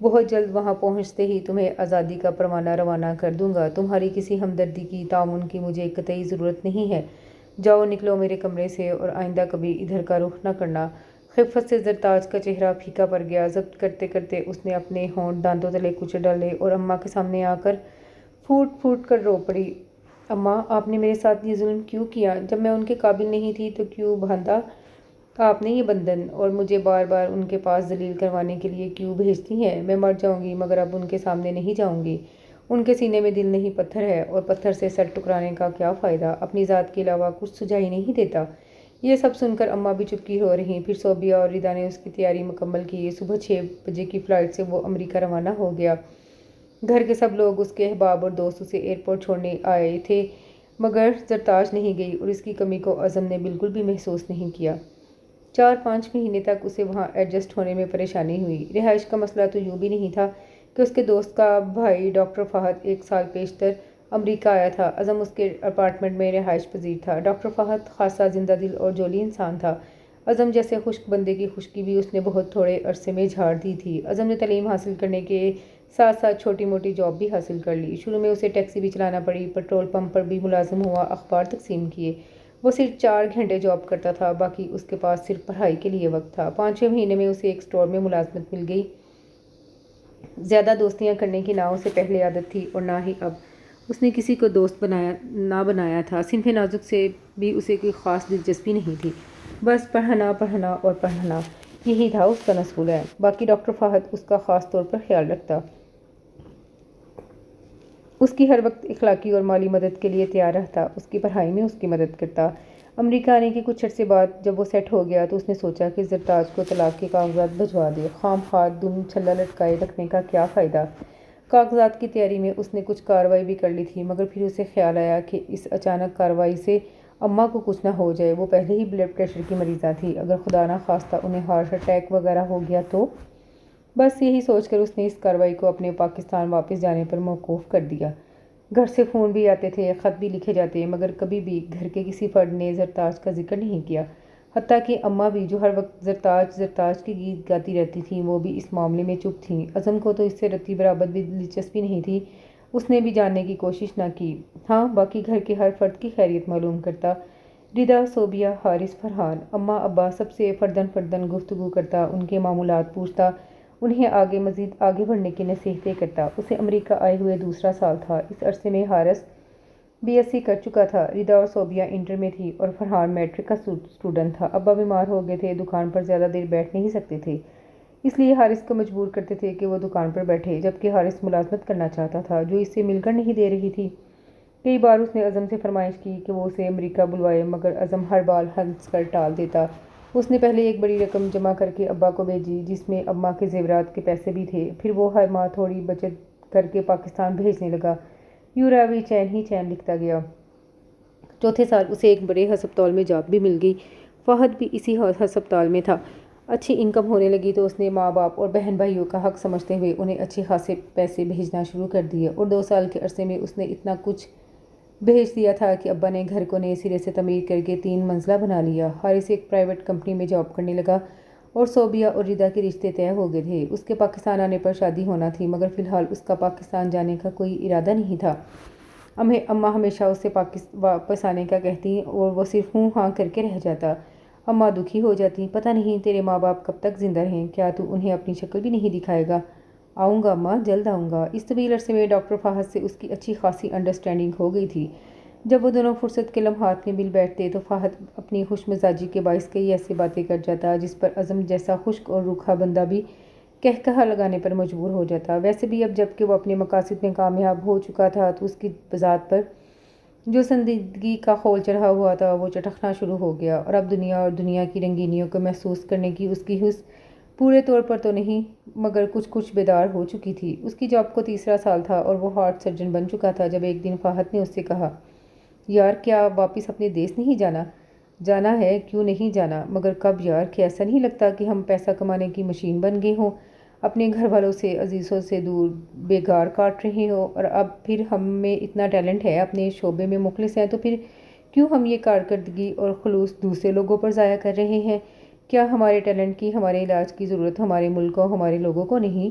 بہت جلد وہاں پہنچتے ہی تمہیں آزادی کا پروانہ روانہ کر دوں گا۔ تمہاری کسی ہمدردی کی، تعاون کی مجھے قطعی ضرورت نہیں ہے۔ جاؤ، نکلو میرے کمرے سے اور آئندہ کبھی ادھر کا رخ نہ کرنا۔ خفت سے زرتاج کا چہرہ پھیکا پڑ گیا۔ ضبط کرتے کرتے اس نے اپنے ہونٹ دانتوں تلے کچل ڈالے اور اماں کے سامنے آ کر پھوٹ پھوٹ کر رو پڑی۔ اماں، آپ نے میرے ساتھ یہ ظلم کیوں کیا؟ جب میں ان کے قابل نہیں تھی تو کیوں باندھا آپ نے یہ بندھن، اور مجھے بار بار ان کے پاس ذلیل کروانے کے لیے کیوں بھیجتی ہیں؟ میں مر جاؤں گی مگر اب ان کے سامنے نہیں جاؤں گی۔ ان کے سینے میں دل نہیں پتھر ہے، اور پتھر سے سر ٹکرانے کا کیا فائدہ؟ اپنی ذات کے علاوہ کچھ سجائی نہیں دیتا۔ یہ سب سن کر اماں بھی چپکی ہو رہیں۔ پھر صوبیہ اور ردا نے اس کی تیاری مکمل کی۔ صبح 6 بجے کی فلائٹ سے وہ امریکہ روانہ ہو گیا۔ گھر کے سب لوگ، اس کے احباب اور دوست اسے ایئرپورٹ چھوڑنے آئے تھے، مگر زرتاج نہیں گئی، اور اس کی کمی کو عزم نے بالکل بھی محسوس نہیں کیا۔ 4-5 مہینے تک اسے وہاں ایڈجسٹ ہونے میں پریشانی ہوئی۔ رہائش کا مسئلہ تو یوں بھی نہیں تھا کہ اس کے دوست کا بھائی ڈاکٹر فہد 1 سال پیشتر امریکہ آیا تھا۔ عزم اس کے اپارٹمنٹ میں رہائش پذیر تھا۔ ڈاکٹر فہد خاصا زندہ دل اور جولی انسان تھا۔ عزم جیسے خشک بندے کی خشکی بھی اس نے بہت تھوڑے عرصے میں جھاڑ دی تھی۔ عزم نے تعلیم حاصل کرنے کے ساتھ ساتھ چھوٹی موٹی جاب بھی حاصل کر لی۔ شروع میں اسے ٹیکسی بھی چلانا پڑی، پیٹرول پمپ پر بھی ملازم ہوا، اخبار تقسیم کیے۔ وہ صرف 4 گھنٹے جاب کرتا تھا، باقی اس کے پاس صرف پڑھائی کے لیے وقت تھا۔ 5ویں مہینے میں اسے ایک اسٹور میں ملازمت مل گئی۔ زیادہ دوستیاں کرنے کی نہ اسے پہلے عادت تھی اور نہ ہی اب۔ اس نے کسی کو دوست نہ بنایا تھا۔ صنف نازک سے بھی اسے کوئی خاص دلچسپی نہیں تھی۔ بس پڑھنا پڑھنا اور پڑھنا، یہی تھا اس کا نصب ہے۔ باقی ڈاکٹر فہد اس کا خاص طور پر خیال رکھتا، اس کی ہر وقت اخلاقی اور مالی مدد کے لیے تیار رہتا، اس کی پڑھائی میں اس کی مدد کرتا۔ امریکہ آنے کے کچھ عرصے بعد جب وہ سیٹ ہو گیا تو اس نے سوچا کہ زرتاج کو طلاق کے کاغذات بھجوا دے۔ خام خواہ دم چھلا لٹکائے رکھنے کا کیا فائدہ؟ کاغذات کی تیاری میں اس نے کچھ کارروائی بھی کر لی تھی، مگر پھر اسے خیال آیا کہ اس اچانک کارروائی سے اماں کو کچھ نہ ہو جائے۔ وہ پہلے ہی بلڈ پریشر کی مریضہ تھی، اگر خدا نہ خواستہ انہیں ہارٹ اٹیک وغیرہ ہو گیا تو؟ بس یہی سوچ کر اس نے اس کارروائی کو اپنے پاکستان واپس جانے پر موقوف کر دیا۔ گھر سے فون بھی آتے تھے، خط بھی لکھے جاتے، مگر کبھی بھی گھر کے کسی فرد نے زرتاج کا ذکر نہیں کیا۔ حتیٰ کہ اماں بھی، جو ہر وقت زرتاج زرتاج کے گیت گاتی رہتی تھیں، وہ بھی اس معاملے میں چپ تھیں۔ عزم کو تو اس سے رتی برابر بھی دلچسپی نہیں تھی، اس نے بھی جاننے کی کوشش نہ کی۔ ہاں، باقی گھر کے ہر فرد کی خیریت معلوم کرتا، ردا، صوبیہ، حارث، فرحان، اماں ابا، سب سے فرداً فرداً گفتگو کرتا، ان کے معمولات پوچھتا، انہیں مزید آگے بڑھنے کی نصیحتیں کرتا۔ اسے امریکہ آئے ہوئے دوسرا سال تھا۔ اس عرصے میں حارث BSc کر چکا تھا، ردا اور صوبیہ انٹر میں تھی، اور فرحان میٹرک کا اسٹوڈنٹ تھا۔ ابا بیمار ہو گئے تھے، دکان پر زیادہ دیر بیٹھ نہیں سکتے تھے، اس لیے حارث کو مجبور کرتے تھے کہ وہ دکان پر بیٹھے، جبکہ حارث ملازمت کرنا چاہتا تھا جو اس سے مل کر نہیں دے رہی تھی۔ کئی بار اس نے عزم سے فرمائش کی کہ وہ اسے امریکہ بلوائے، مگر عزم ہر بال ہنس کر ٹال دیتا۔ اس نے پہلے ایک بڑی رقم جمع کر کے ابا کو بھیجی، جس میں اماں کے زیورات کے پیسے بھی تھے، پھر وہ ہر ماہ تھوڑی بچت کر کے پاکستان بھیجنے لگا۔ یوں راوی چین ہی چین لکھتا گیا۔ چوتھے سال اسے ایک بڑے ہسپتال میں جاب بھی مل گئی۔ فہد بھی اسی ہسپتال میں تھا۔ اچھی انکم ہونے لگی تو اس نے ماں باپ اور بہن بھائیوں کا حق سمجھتے ہوئے انہیں اچھے خاصے پیسے بھیجنا شروع کر دیے، اور 2 سال کے عرصے میں اس نے اتنا کچھ بھیج دیا تھا کہ ابا نے گھر کو نئے سرے سے تعمیر کر کے 3 منزلہ بنا لیا۔ حارث ایک پرائیویٹ کمپنی میں جاب کرنے لگا، اور صوبیہ اور ردا کے رشتے طے ہو گئے تھے۔ اس کے پاکستان آنے پر شادی ہونا تھی، مگر فی الحال اس کا پاکستان جانے کا کوئی ارادہ نہیں تھا۔ اماں ہمیشہ اسے واپس آنے کا کہتی اور وہ صرف ہوں ہاں کر کے رہ جاتا۔ اماں دکھی ہو جاتی، پتہ نہیں تیرے ماں باپ کب تک زندہ رہیں، کیا تو انہیں اپنی شکل بھی نہیں دکھائے گا؟ آؤں گا اماں، جلد آؤں گا۔ اس طویل عرصے میں ڈاکٹر فہد سے اس کی اچھی خاصی انڈرسٹینڈنگ ہو گئی تھی۔ جب وہ دونوں فرصت کے لمحات میں مل بیٹھتے تو فہد اپنی خوش مزاجی کے باعث کئی ایسی باتیں کر جاتا جس پر عزم جیسا خشک اور روکھا بندہ بھی قہقہہ لگانے پر مجبور ہو جاتا۔ ویسے بھی اب جب کہ وہ اپنے مقاصد میں کامیاب ہو چکا تھا تو اس کی بذات پر جو سنجیدگی کا خول چڑھا ہوا تھا وہ چٹکنا شروع ہو گیا، اور اب دنیا اور دنیا کی رنگینیوں کو محسوس کرنے کی اس کی حس پورے طور پر تو نہیں مگر کچھ بیدار ہو چکی تھی۔ اس کی جاب کو تیسرا سال تھا اور وہ ہارٹ سرجن بن چکا تھا، جب ایک دن فہد نے اس سے کہا، یار کیا واپس اپنے دیس نہیں جانا؟ جانا ہے، کیوں نہیں جانا، مگر کب یار؟ کہ ایسا نہیں لگتا کہ ہم پیسہ کمانے کی مشین بن گئے ہوں، اپنے گھر والوں سے، عزیزوں سے دور بیگار کاٹ رہے ہوں، اور اب پھر ہم میں اتنا ٹیلنٹ ہے، اپنے شعبے میں مخلص ہیں، تو پھر کیوں ہم یہ کارکردگی اور خلوص دوسرے لوگوں پر ضائع کر رہے ہیں؟ کیا ہمارے ٹیلنٹ کی، ہمارے علاج کی ضرورت ہمارے ملک اور ہمارے لوگوں کو نہیں؟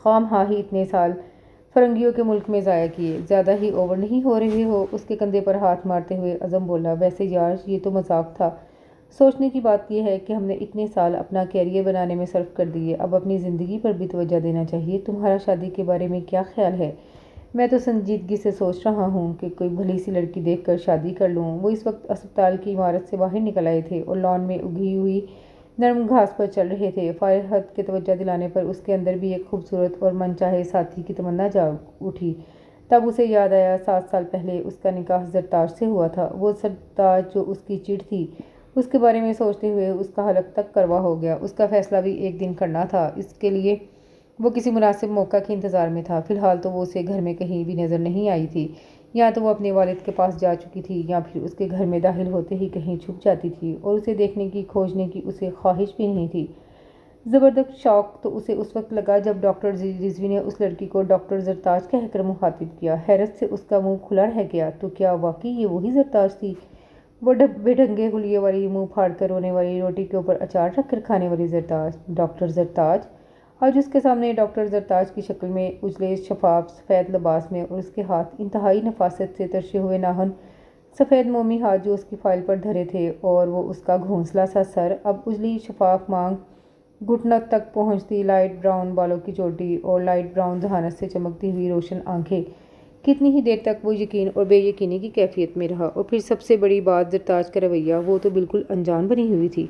خام ہاں ہی اتنے سال فرنگیوں کے ملک میں ضائع کیے، زیادہ ہی اوور نہیں ہو رہے ہو؟ اس کے کندھے پر ہاتھ مارتے ہوئے اعظم بولا۔ ویسے یار یہ تو مذاق تھا، سوچنے کی بات یہ ہے کہ ہم نے اتنے سال اپنا کیریئر بنانے میں صرف کر دیے، اب اپنی زندگی پر بھی توجہ دینا چاہیے۔ تمہارا شادی کے بارے میں کیا خیال ہے؟ میں تو سنجیدگی سے سوچ رہا ہوں کہ کوئی بھلی سی لڑکی دیکھ کر شادی کر لوں۔ وہ اس وقت اسپتال کی عمارت سے باہر نکل آئے تھے اور لان میں اگی ہوئی نرم گھاس پر چل رہے تھے۔ فرحت کے توجہ دلانے پر اس کے اندر بھی ایک خوبصورت اور من چاہے ساتھی کی تمنا جاگ اٹھی۔ تب اسے یاد آیا 7 سال پہلے اس کا نکاح زرتاج سے ہوا تھا، وہ زرتاج جو اس کی چڑ تھی۔ اس کے بارے میں سوچتے ہوئے اس کا حلق تک کروا ہو گیا۔ اس کا فیصلہ بھی ایک دن کرنا تھا، اس کے لیے وہ کسی مناسب موقع کے انتظار میں تھا۔ فی الحال تو وہ اسے گھر میں کہیں بھی نظر نہیں آئی تھی، یا تو وہ اپنے والد کے پاس جا چکی تھی یا پھر اس کے گھر میں داخل ہوتے ہی کہیں چھپ جاتی تھی، اور اسے دیکھنے کی کھوجنے کی اسے خواہش بھی نہیں تھی۔ زبردست شوق تو اسے اس وقت لگا جب ڈاکٹر رضوی نے اس لڑکی کو ڈاکٹر زرتاج کہہ کر مخاطب کیا۔ حیرت سے اس کا منہ کھلا رہ گیا۔ تو کیا واقعی یہ وہی زرتاج تھی؟ وہ بے ڈھنگے حلیے والی، منہ پھاڑ کر رونے والی، روٹی کے اوپر اچار رکھ کر کھانے والی زرتاج؟ ڈاکٹر زرتاج؟ آج اس کے سامنے ڈاکٹر زرتاج کی شکل میں، اجلے شفاف سفید لباس میں، اور اس کے ہاتھ انتہائی نفاست سے ترشے ہوئے ناخن، سفید مومی ہاتھ جو اس کی فائل پر دھرے تھے، اور وہ اس کا گھونسلا سا سر، اب اجلی شفاف مانگ، گھٹنوں تک پہنچتی لائٹ براؤن بالوں کی چوٹی، اور لائٹ براؤن ذہانت سے چمکتی ہوئی روشن آنکھیں۔ کتنی ہی دیر تک وہ یقین اور بے یقینی کی کیفیت میں رہا، اور پھر سب سے بڑی بات زرتاج کا رویہ، وہ تو بالکل انجان بنی ہوئی تھی۔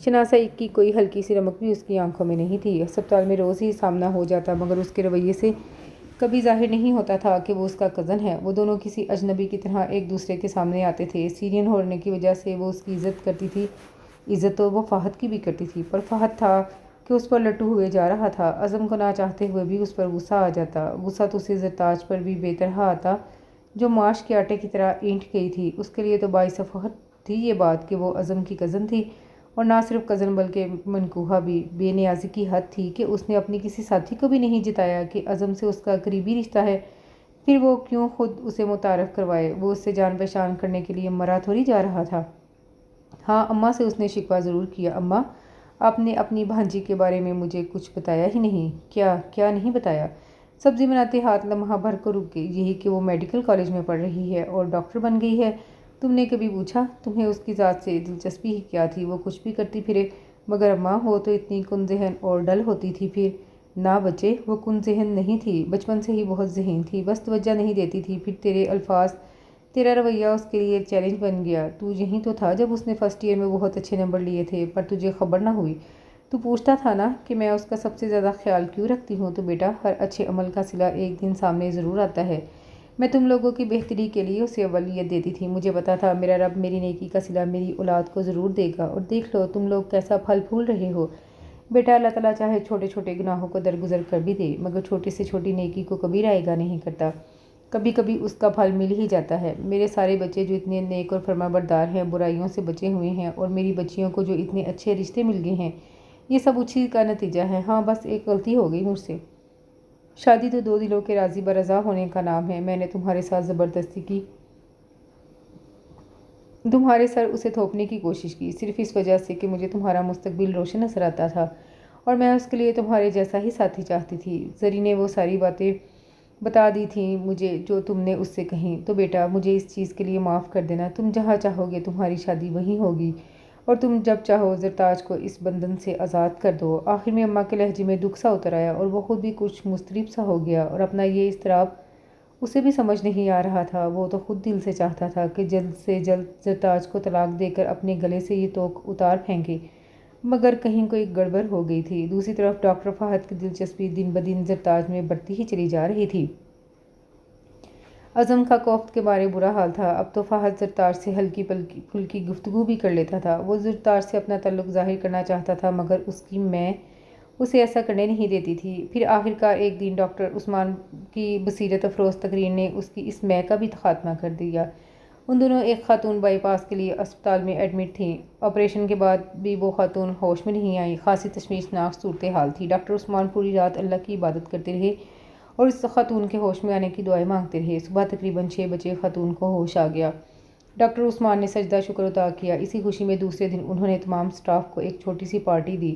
شناسائی کی کوئی ہلکی سی رمق بھی اس کی آنکھوں میں نہیں تھی۔ اسپتال میں روز ہی سامنا ہو جاتا، مگر اس کے رویے سے کبھی ظاہر نہیں ہوتا تھا کہ وہ اس کا کزن ہے۔ وہ دونوں کسی اجنبی کی طرح ایک دوسرے کے سامنے آتے تھے۔ سیرین ہونے کی وجہ سے وہ اس کی عزت کرتی تھی، عزت تو وہ فہد کی بھی کرتی تھی، پر فہد تھا کہ اس پر لٹو ہوئے جا رہا تھا۔ اعظم کو نہ چاہتے ہوئے بھی اس پر غصہ آ جاتا۔ غصہ تو اسے زرتاج پر بھی بے طرح آتا، جو ماش کے آٹے کی طرح اینٹ گئی تھی۔ اس کے لیے تو باعث فخر تھی یہ بات کہ وہ اعظم کی کزن تھی، اور نہ صرف کزن بلکہ منکوحہ بھی۔ بے نیازی کی حد تھی کہ اس نے اپنی کسی ساتھی کو بھی نہیں جتایا کہ اعظم سے اس کا قریبی رشتہ ہے، پھر وہ کیوں خود اسے متعارف کروائے؟ وہ اس سے جان پہچان کرنے کے لیے مرا تھوڑی جا رہا تھا۔ ہاں، اماں سے اس نے شکوہ ضرور کیا۔ اماں، آپ نے اپنی بھانجی کے بارے میں مجھے کچھ بتایا ہی نہیں۔ کیا نہیں بتایا؟ سبزی بناتے ہاتھ لمحہ بھر کو رک گئی۔ یہی کہ وہ میڈیکل کالج میں پڑھ رہی ہے اور ڈاکٹر بن گئی ہے۔ تم نے کبھی پوچھا تمہیں اس کی ذات سے دلچسپی ہی کیا تھی؟ وہ کچھ بھی کرتی پھرے۔ مگر اماں، وہ تو اتنی کن ذہن اور ڈل ہوتی تھی پھر۔ نہ بچے، وہ کن ذہن نہیں تھی، بچپن سے ہی بہت ذہین تھی، بس توجہ نہیں دیتی تھی۔ پھر تیرے الفاظ، تیرا رویہ اس کے لیے چیلنج بن گیا۔ تو یہیں تو تھا جب اس نے فرسٹ ایئر میں بہت اچھے نمبر لیے تھے، پر تجھے خبر نہ ہوئی۔ تو پوچھتا تھا نا کہ میں اس کا سب سے زیادہ خیال کیوں رکھتی ہوں؟ تو بیٹا، ہر اچھے عمل کا صلہ ایک دن سامنے ضرور آتا ہے۔ میں تم لوگوں کی بہتری کے لیے اسے اولویت دیتی تھی۔ مجھے پتا تھا میرا رب میری نیکی کا صلہ میری اولاد کو ضرور دے گا، اور دیکھ لو تم لوگ کیسا پھل پھول رہے ہو۔ بیٹا، اللہ تعالیٰ چاہے چھوٹے چھوٹے گناہوں کو درگزر کر بھی دے، مگر چھوٹی سے چھوٹی نیکی کو کبھی رائیگاں نہیں کرتا۔ کبھی کبھی اس کا پھل مل ہی جاتا ہے۔ میرے سارے بچے جو اتنے نیک اور فرمانبردار ہیں، برائیوں سے بچے ہوئے ہیں، اور میری بچیوں کو جو اتنے اچھے رشتے مل گئے ہیں، یہ سب اسی کا نتیجہ ہے۔ ہاں، بس ایک غلطی ہو گئی مجھ سے۔ شادی تو دو دلوں کے راضی برضا ہونے کا نام ہے۔ میں نے تمہارے ساتھ زبردستی کی، تمہارے سر اسے تھوپنے کی کوشش کی، صرف اس وجہ سے کہ مجھے تمہارا مستقبل روشن نظر آتا تھا، اور میں اس کے لیے تمہارے جیسا ہی ساتھی چاہتی تھی۔ زری نے وہ ساری باتیں بتا دی تھیں مجھے جو تم نے اس سے کہیں۔ تو بیٹا، مجھے اس چیز کے لیے معاف کر دینا۔ تم جہاں چاہو گے تمہاری شادی وہیں ہوگی، اور تم جب چاہو زرتاج کو اس بندھن سے آزاد کر دو۔ آخر میں اماں کے لہجے میں دکھ سا اتر آیا، اور وہ خود بھی کچھ مضطرب سا ہو گیا، اور اپنا یہ اضطراب اسے بھی سمجھ نہیں آ رہا تھا۔ وہ تو خود دل سے چاہتا تھا کہ جلد سے جلد زرتاج کو طلاق دے کر اپنے گلے سے یہ توک اتار پھینکے، مگر کہیں کوئی گڑبڑ ہو گئی تھی۔ دوسری طرف ڈاکٹر فہد کی دلچسپی دن بدن زرتاج میں بڑھتی ہی چلی جا رہی تھی۔ اعظم کا کوفت کے مارے برا حال تھا۔ اب تو فہد زرتاج سے ہلکی پھلکی گفتگو بھی کر لیتا تھا۔ وہ زرتاج سے اپنا تعلق ظاہر کرنا چاہتا تھا، مگر اس کی ماں اسے ایسا کرنے نہیں دیتی تھی۔ پھر آخرکار ایک دن ڈاکٹر عثمان کی بصیرت افروز تقریر نے اس کی اس ماں کا بھی خاتمہ کر دیا۔ ان دنوں ایک خاتون بائی پاس کے لیے اسپتال میں ایڈمٹ تھیں۔ آپریشن کے بعد بھی وہ خاتون ہوش میں نہیں آئی۔ خاصی تشویشناک صورتحال تھی۔ ڈاکٹر عثمان پوری رات اللہ کی عبادت کرتے رہے اور اس خاتون کے ہوش میں آنے کی دعائیں مانگتے رہے۔ صبح تقریباً 6 بجے خاتون کو ہوش آ گیا۔ ڈاکٹر عثمان نے سجدہ شکر ادا کیا۔ اسی خوشی میں دوسرے دن انہوں نے تمام سٹاف کو ایک چھوٹی سی پارٹی دی،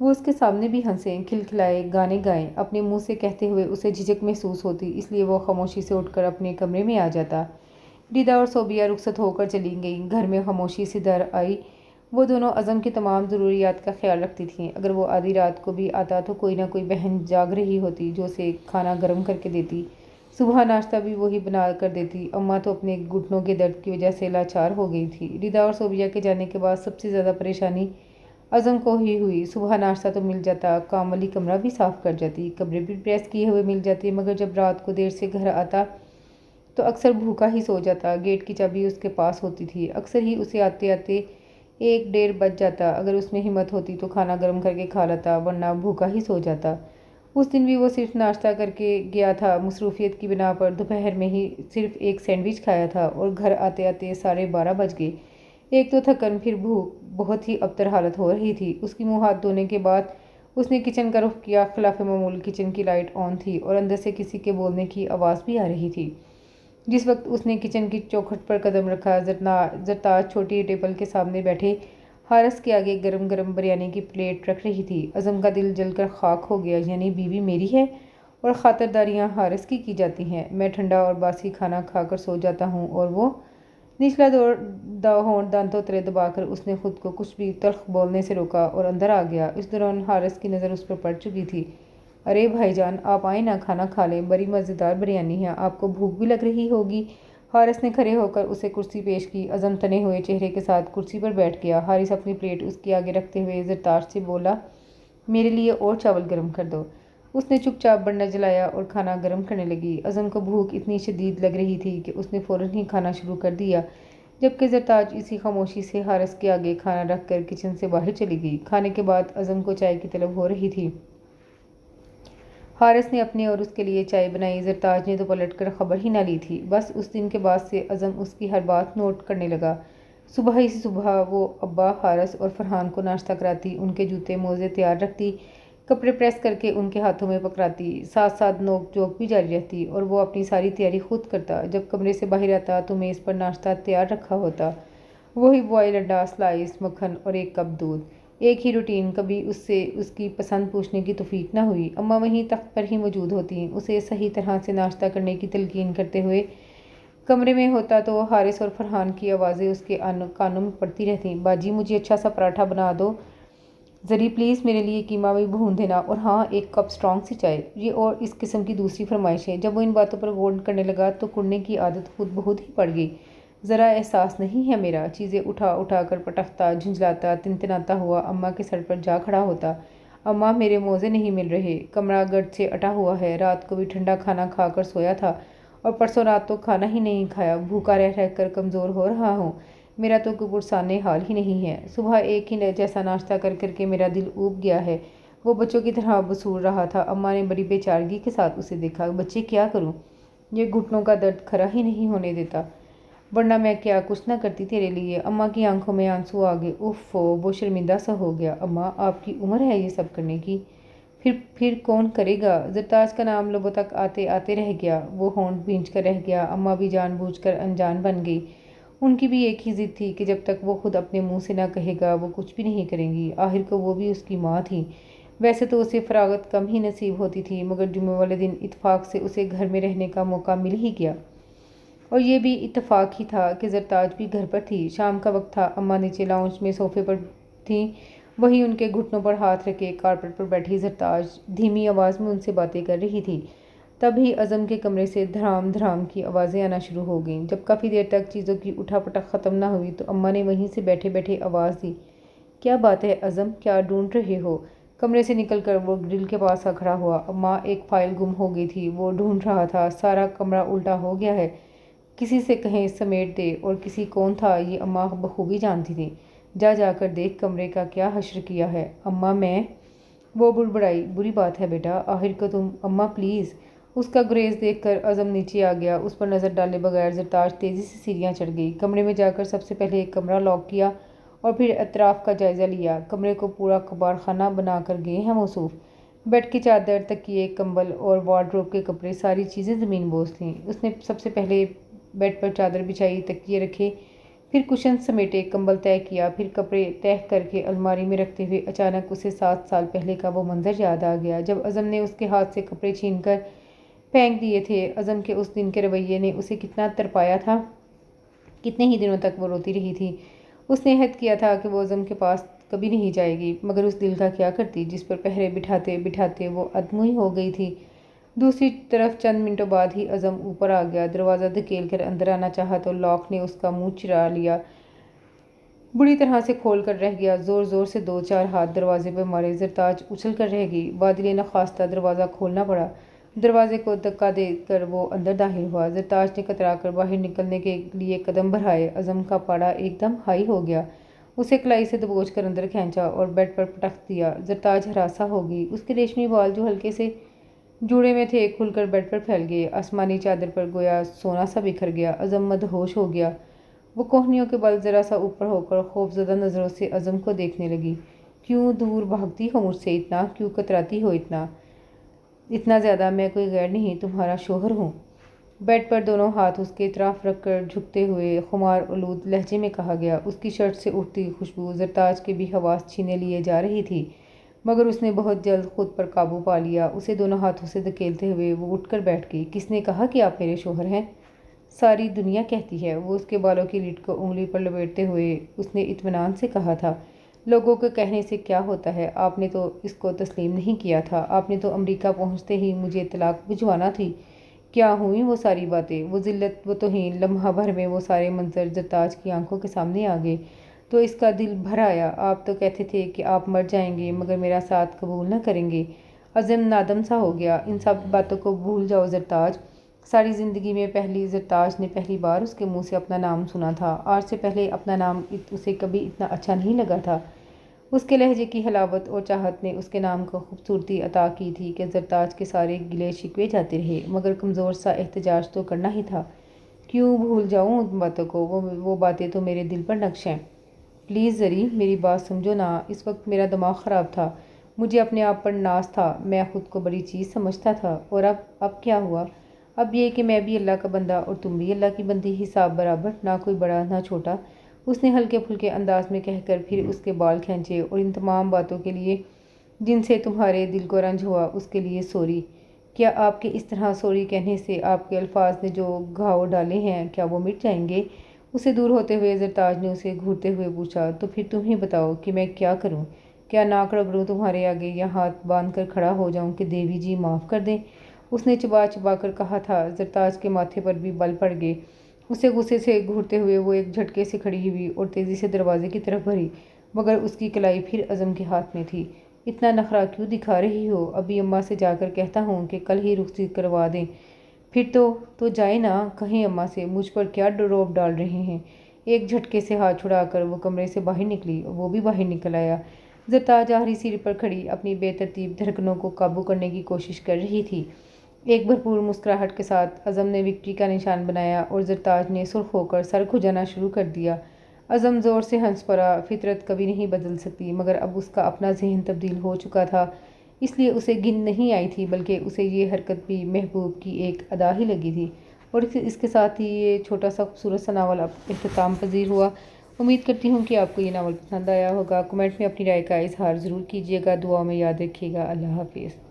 وہ اس کے سامنے بھی ہنسیں، کھلکھلائے، گانے گائیں، اپنے منہ سے کہتے ہوئے اسے جھجک محسوس ہوتی، اس لیے وہ خاموشی سے اٹھ کر اپنے کمرے میں آ جاتا۔ ریدا اور صوبیہ رخصت ہو کر چلی گئیں۔ گھر میں خاموشی سی در آئی۔ وہ دونوں عزم کی تمام ضروریات کا خیال رکھتی تھیں۔ اگر وہ آدھی رات کو بھی آتا تو کوئی نہ کوئی بہن جاگ رہی ہوتی جو اسے کھانا گرم کر کے دیتی۔ صبح ناشتہ بھی وہی بنا کر دیتی۔ اماں تو اپنے گھٹنوں کے درد کی وجہ سے لاچار ہو گئی تھی۔ ریدا اور صوبیہ کے جانے کے بعد سب سے زیادہ پریشانی عزم کو ہی ہوئی۔ صبح ناشتہ تو مل جاتا، کام والی کمرہ بھی صاف کر جاتی، کپڑے بھی پریس کیے ہوئے مل جاتے، مگر جب رات کو دیر سے گھر آتا تو اکثر بھوکا ہی سو جاتا۔ گیٹ کی چابی اس کے پاس ہوتی تھی، اکثر ہی اسے آتے آتے 1 ڈیڑھ بج جاتا۔ اگر اس میں ہمت ہوتی تو کھانا گرم کر کے کھا لیتا، ورنہ بھوکا ہی سو جاتا۔ اس دن بھی وہ صرف ناشتہ کر کے گیا تھا۔ مصروفیت کی بنا پر دوپہر میں ہی صرف ایک سینڈوچ کھایا تھا اور گھر آتے آتے 12:30 بج گئے۔ ایک تو تھکن، پھر بھوک، بہت ہی ابتر حالت ہو رہی تھی۔ اس کی منہ ہاتھ دھونے کے بعد اس نے کچن کا رخ کیا۔ خلاف معمول کچن کی لائٹ آن تھی اور اندر سے کسی کے بولنے کی آواز بھی آ رہی تھی۔ جس وقت اس نے کچن کی چوکھٹ پر قدم رکھا، زرتاج چھوٹی ٹیبل کے سامنے بیٹھے حارث کے آگے گرم گرم بریانی کی پلیٹ رکھ رہی تھی۔ عزم کا دل جل کر خاک ہو گیا۔ یعنی بیوی میری ہے اور خاطرداریاں حارث کی جاتی ہیں۔ میں ٹھنڈا اور باسی کھانا کھا کر سو جاتا ہوں اور وہ… نچلا ہونٹ دانتوں تلے دبا کر اس نے خود کو کچھ بھی تلخ بولنے سے روکا اور اندر آ گیا۔ اس دوران حارث کی نظر اس پر پڑ چکی تھی۔ ارے بھائی جان، آپ آئیں نا، کھانا کھا لیں، بڑی مزیدار بریانی ہے، آپ کو بھوک بھی لگ رہی ہوگی۔ حارث نے کھڑے ہو کر اسے کرسی پیش کی۔ عزم تنے ہوئے چہرے کے ساتھ کرسی پر بیٹھ گیا۔ حارث اپنی پلیٹ اس کے آگے رکھتے ہوئے زرتاج سے بولا، میرے لیے اور چاول گرم کر دو۔ اس نے چپ چاپ برنر جلایا اور کھانا گرم کرنے لگی۔ عزم کو بھوک اتنی شدید لگ رہی تھی کہ اس نے فوراً ہی کھانا شروع کر دیا، جبکہ زرتاج اسی خاموشی سے حارث کے آگے کھانا رکھ کر کچن سے باہر چلی گئی۔ کھانے کے بعد عزم کو چائے کی طلب ہو رہی تھی۔ حارث نے اپنے اور اس کے لیے چائے بنائی۔ زرتاج نے تو پلٹ کر خبر ہی نہ لی تھی۔ بس اس دن کے بعد سے عزم اس کی ہر بات نوٹ کرنے لگا۔ صبح ہی صبح وہ ابا، حارث اور فرحان کو ناشتہ کراتی، ان کے جوتے موزے تیار رکھتی، کپڑے پریس کر کے ان کے ہاتھوں میں پکڑاتی، ساتھ ساتھ نوک جھوک بھی جاری رہتی، اور وہ اپنی ساری تیاری خود کرتا۔ جب کمرے سے باہر آتا تو میز پر ناشتہ تیار رکھا ہوتا، وہی بوائل انڈا، سلائس مکھن اور 1 کپ دودھ۔ ایک ہی روٹین۔ کبھی اس سے اس کی پسند پوچھنے کی توفیق نہ ہوئی۔ اماں وہیں تخت پر ہی موجود ہوتی، اسے صحیح طرح سے ناشتہ کرنے کی تلقین کرتے ہوئے۔ کمرے میں ہوتا تو حارث اور فرحان کی آوازیں اس کے کانوں میں پڑتی رہتیں، باجی مجھے اچھا سا پراٹھا بنا دو ذری پلیز، میرے لیے قیمہ بھی بھون دینا، اور ہاں 1 کپ اسٹرانگ سی چائے۔ یہ اور اس قسم کی دوسری فرمائشیں۔ جب وہ ان باتوں پر غور کرنے لگا تو کڑنے کی عادت خود بخود ہی پڑ گئی۔ ذرا احساس نہیں ہے میرا؟ چیزیں اٹھا اٹھا کر پٹکتا، جھنجھلاتا، تنتناتا ہوا اماں کے سر پر جا کھڑا ہوتا۔ اماں میرے موزے نہیں مل رہے، کمرہ گرد سے اٹا ہوا ہے، رات کو بھی ٹھنڈا کھانا کھا کر سویا تھا اور پرسوں رات تو کھانا ہی نہیں کھایا، بھوکا رہ رہ کر کمزور ہو رہا ہوں، میرا تو کوئی پرسانے حال ہی نہیں ہے۔ صبح ایک ہی جیسا ناشتہ کر کر کے میرا دل اوب گیا ہے۔ وہ بچوں کی طرح بسور رہا تھا۔ اماں نے بڑی بے چارگی کے ساتھ اسے دیکھا۔ بچے کیا کروں؟ یہ گھٹنوں کا درد کھڑا ہی نہیں ہونے دیتا، ورنہ میں کیا کچھ نہ کرتی تیرے لیے۔ اماں کی آنکھوں میں آنسو آ گئے۔ اف، وہ شرمندہ سا ہو گیا۔ اماں آپ کی عمر ہے یہ سب کرنے کی، پھر کون کرے گا؟ زرتاج کا نام لبوں تک آتے آتے رہ گیا۔ وہ ہونٹ بھینچ کر رہ گیا۔ اماں بھی جان بوجھ کر انجان بن گئی۔ ان کی بھی ایک ہی ضد تھی کہ جب تک وہ خود اپنے منہ سے نہ کہے گا وہ کچھ بھی نہیں کریں گی۔ آخر کو وہ بھی اس کی ماں تھی۔ ویسے تو اسے فراغت کم ہی نصیب ہوتی تھی، مگر جمعے والے دن اتفاق سے اسے گھر میں رہنے کا موقع مل ہی گیا، اور یہ بھی اتفاق ہی تھا کہ زرتاج بھی گھر پر تھی۔ شام کا وقت تھا۔ اماں نیچے لاؤنج میں صوفے پر تھیں، وہیں ان کے گھٹنوں پر ہاتھ رکھے کارپٹ پر بیٹھی زرتاج دھیمی آواز میں ان سے باتیں کر رہی تھی۔ تبھی عزم کے کمرے سے دھڑام دھڑام کی آوازیں آنا شروع ہو گئیں۔ جب کافی دیر تک چیزوں کی اٹھا پٹک ختم نہ ہوئی تو اماں نے وہیں سے بیٹھے بیٹھے آواز دی، کیا بات ہے عزم، کیا ڈھونڈ رہے ہو؟ کمرے سے نکل کر وہ گرل کے پاس آ کھڑا ہوا۔ اماں، ایک فائل گم ہو گئی تھی، وہ ڈھونڈ رہا تھا، سارا کمرہ الٹا ہو گیا ہے، کسی سے کہیں سمیٹ دے، اور کسی کون تھا یہ اماں بخوبی جانتی تھی، جا جا کر دیکھ کمرے کا کیا حشر کیا ہے۔ اماں میں… وہ بڑبڑائی، بری بات ہے بیٹا، آخر کو تم… اماں پلیز۔ اس کا گریز دیکھ کر عزم نیچے آ گیا۔ اس پر نظر ڈالے بغیر زرتاج تیزی سے سیڑھیاں چڑھ گئی۔ کمرے میں جا کر سب سے پہلے ایک کمرہ لاک کیا اور پھر اطراف کا جائزہ لیا۔ کمرے کو پورا کباڑ خانہ بنا کر گئے ہیں موصوف۔ بیڈ کی چادر، تکیے، کمبل اور وارڈروب کے کپڑے، ساری چیزیں زمین بوس تھیں۔ اس نے سب سے پہلے بیڈ پر چادر بچھائی، تکیے رکھے، پھر کشن سمیٹے، کمبل طے کیا، پھر کپڑے تہہ کر کے الماری میں رکھتے ہوئے اچانک اسے 7 سال پہلے کا وہ منظر یاد آ گیا جب اعظم نے اس کے ہاتھ سے کپڑے چھین کر پھینک دیے تھے۔ اعظم کے اس دن کے رویے نے اسے کتنا تڑپایا تھا، کتنے ہی دنوں تک وہ روتی رہی تھی۔ اس نے عہد کیا تھا کہ وہ اعظم کے پاس کبھی نہیں جائے گی، مگر اس دل کا کیا کرتی جس پر پہرے بٹھاتے بٹھاتے وہ ادموئی ہو گئی تھی۔ دوسری طرف چند منٹوں بعد ہی اعظم اوپر آ گیا، دروازہ دھکیل کر اندر آنا چاہا تو لاک نے اس کا منہ چرا لیا، بری طرح سے کھول کر رہ گیا۔ زور زور سے 2-4 ہاتھ دروازے پر مارے، زرتاج اچھل کر رہ گئی۔ بادل نخواستہ دروازہ کھولنا پڑا، دروازے کو دھکا دے کر وہ اندر داخل ہوا۔ زرتاج نے کترا کر باہر نکلنے کے لیے قدم بڑھائے، اعظم کا پاڑا ایک دم ہائی ہو گیا، اسے کلائی سے دبوچ کر اندر کھینچا اور بیڈ پر پٹک دیا۔ زرتاج ہراساں ہو گئی، اس کے ریشمی بال جو ہلکے سے جوڑے میں تھے کھل کر بیڈ پر پھیل گئے، آسمانی چادر پر گویا سونا سا بکھر گیا۔ اعظم مدہوش ہو گیا، وہ کوہنیوں کے بل ذرا سا اوپر ہو کر خوفزدہ نظروں سے اعظم کو دیکھنے لگی۔ کیوں دور بھاگتی ہو مجھ سے اتنا، کیوں کتراتی ہو اتنا زیادہ؟ میں کوئی غیر نہیں، تمہارا شوہر ہوں۔ بیڈ پر دونوں ہاتھ اس کے اطراف رکھ کر جھکتے ہوئے خمار آلود لہجے میں کہا گیا۔ اس کی شرٹ سے اٹھتی خوشبو زرتاج کے بھی حواس چھینے لیے جا رہی تھی، مگر اس نے بہت جلد خود پر قابو پا لیا۔ اسے دونوں ہاتھوں سے دھکیلتے ہوئے وہ اٹھ کر بیٹھ گئی۔ کس نے کہا کہ آپ میرے شوہر ہیں؟ ساری دنیا کہتی ہے، وہ اس کے بالوں کی لٹ کو انگلی پر لپیٹتے ہوئے اس نے اطمینان سے کہا تھا۔ لوگوں کے کہنے سے کیا ہوتا ہے، آپ نے تو اس کو تسلیم نہیں کیا تھا، آپ نے تو امریکہ پہنچتے ہی مجھے طلاق بھجوانا تھی۔ کیا ہوئیں وہ ساری باتیں، وہ ذلت، وہ توہین؟ لمحہ بھر میں وہ سارے منظر زرتاج کی آنکھوں کے سامنے آ گئے تو اس کا دل بھر آیا۔ آپ تو کہتے تھے کہ آپ مر جائیں گے مگر میرا ساتھ قبول نہ کریں گے۔ اعظم نادم سا ہو گیا۔ ان سب باتوں کو بھول جاؤ زرتاج۔ ساری زندگی میں زرتاج نے پہلی بار اس کے منہ سے اپنا نام سنا تھا۔ آج سے پہلے اپنا نام اسے کبھی اتنا اچھا نہیں لگا تھا۔ اس کے لہجے کی حلاوت اور چاہت نے اس کے نام کو خوبصورتی عطا کی تھی کہ زرتاج کے سارے گلے شکوے جاتے رہے، مگر کمزور سا احتجاج تو کرنا ہی تھا۔ کیوں بھول جاؤں ان باتوں کو، وہ باتیں تو میرے دل پر نقش ہیں۔ پلیز زری، میری بات سمجھو نا۔ اس وقت میرا دماغ خراب تھا، مجھے اپنے آپ پر ناز تھا، میں خود کو بڑی چیز سمجھتا تھا۔ اور اب کیا ہوا؟ اب یہ کہ میں بھی اللہ کا بندہ اور تم بھی اللہ کی بندی، حساب برابر، نہ کوئی بڑا نہ چھوٹا۔ اس نے ہلکے پھلکے انداز میں کہہ کر پھر اس کے بال کھینچے۔ اور ان تمام باتوں کے لیے جن سے تمہارے دل کو رنج ہوا، اس کے لیے سوری۔ کیا آپ کے اس طرح سوری کہنے سے آپ کے الفاظ نے جو گھاؤ ڈالے ہیں کیا وہ مٹ جائیں گے؟ اسے دور ہوتے ہوئے زرتاج نے اسے گھورتے ہوئے پوچھا۔ تو پھر تم ہی بتاؤ کہ میں کیا کروں؟ کیا ناک رگڑوں تمہارے آگے یا ہاتھ باندھ کر کھڑا ہو جاؤں کہ دیوی جی معاف کر دیں؟ اس نے چبا چبا کر کہا تھا۔ زرتاج کے ماتھے پر بھی بل پڑ گئے، اسے غصے سے گھورتے ہوئے وہ ایک جھٹکے سے کھڑی ہوئی اور تیزی سے دروازے کی طرف بڑھی، مگر اس کی کلائی پھر اعظم کے ہاتھ میں تھی۔ اتنا نخرہ کیوں دکھا رہی ہو؟ ابھی اماں سے جا کر کہتا ہوں کہ کل ہی رخصتی کروا دیں۔ پھر تو جائے نا، کہیں اماں سے مجھ پر کیا روب ڈال رہے ہیں۔ ایک جھٹکے سے ہاتھ چھڑا کر وہ کمرے سے باہر نکلی، وہ بھی باہر نکل آیا۔ زرتاج آخری سیڑھی پر کھڑی اپنی بے ترتیب دھڑکنوں کو قابو کرنے کی کوشش کر رہی تھی۔ ایک بھرپور مسکراہٹ کے ساتھ اعظم نے وکٹری کا نشان بنایا اور زرتاج نے سرخ ہو کر سر کھجانا شروع کر دیا۔ اعظم زور سے ہنس پڑا۔ فطرت کبھی نہیں بدل سکتی، مگر اب اس کا اپنا ذہن تبدیل ہو چکا تھا، اس لیے اسے گن نہیں آئی تھی، بلکہ اسے یہ حرکت بھی محبوب کی ایک ادا ہی لگی تھی۔ اور اس کے ساتھ ہی یہ چھوٹا سا خوبصورت سا ناول اب اختتام پذیر ہوا۔ امید کرتی ہوں کہ آپ کو یہ ناول پسند آیا ہوگا۔ کمنٹ میں اپنی رائے کا اظہار ضرور کیجیے گا، دعاؤں میں یاد رکھیے گا۔ اللہ حافظ۔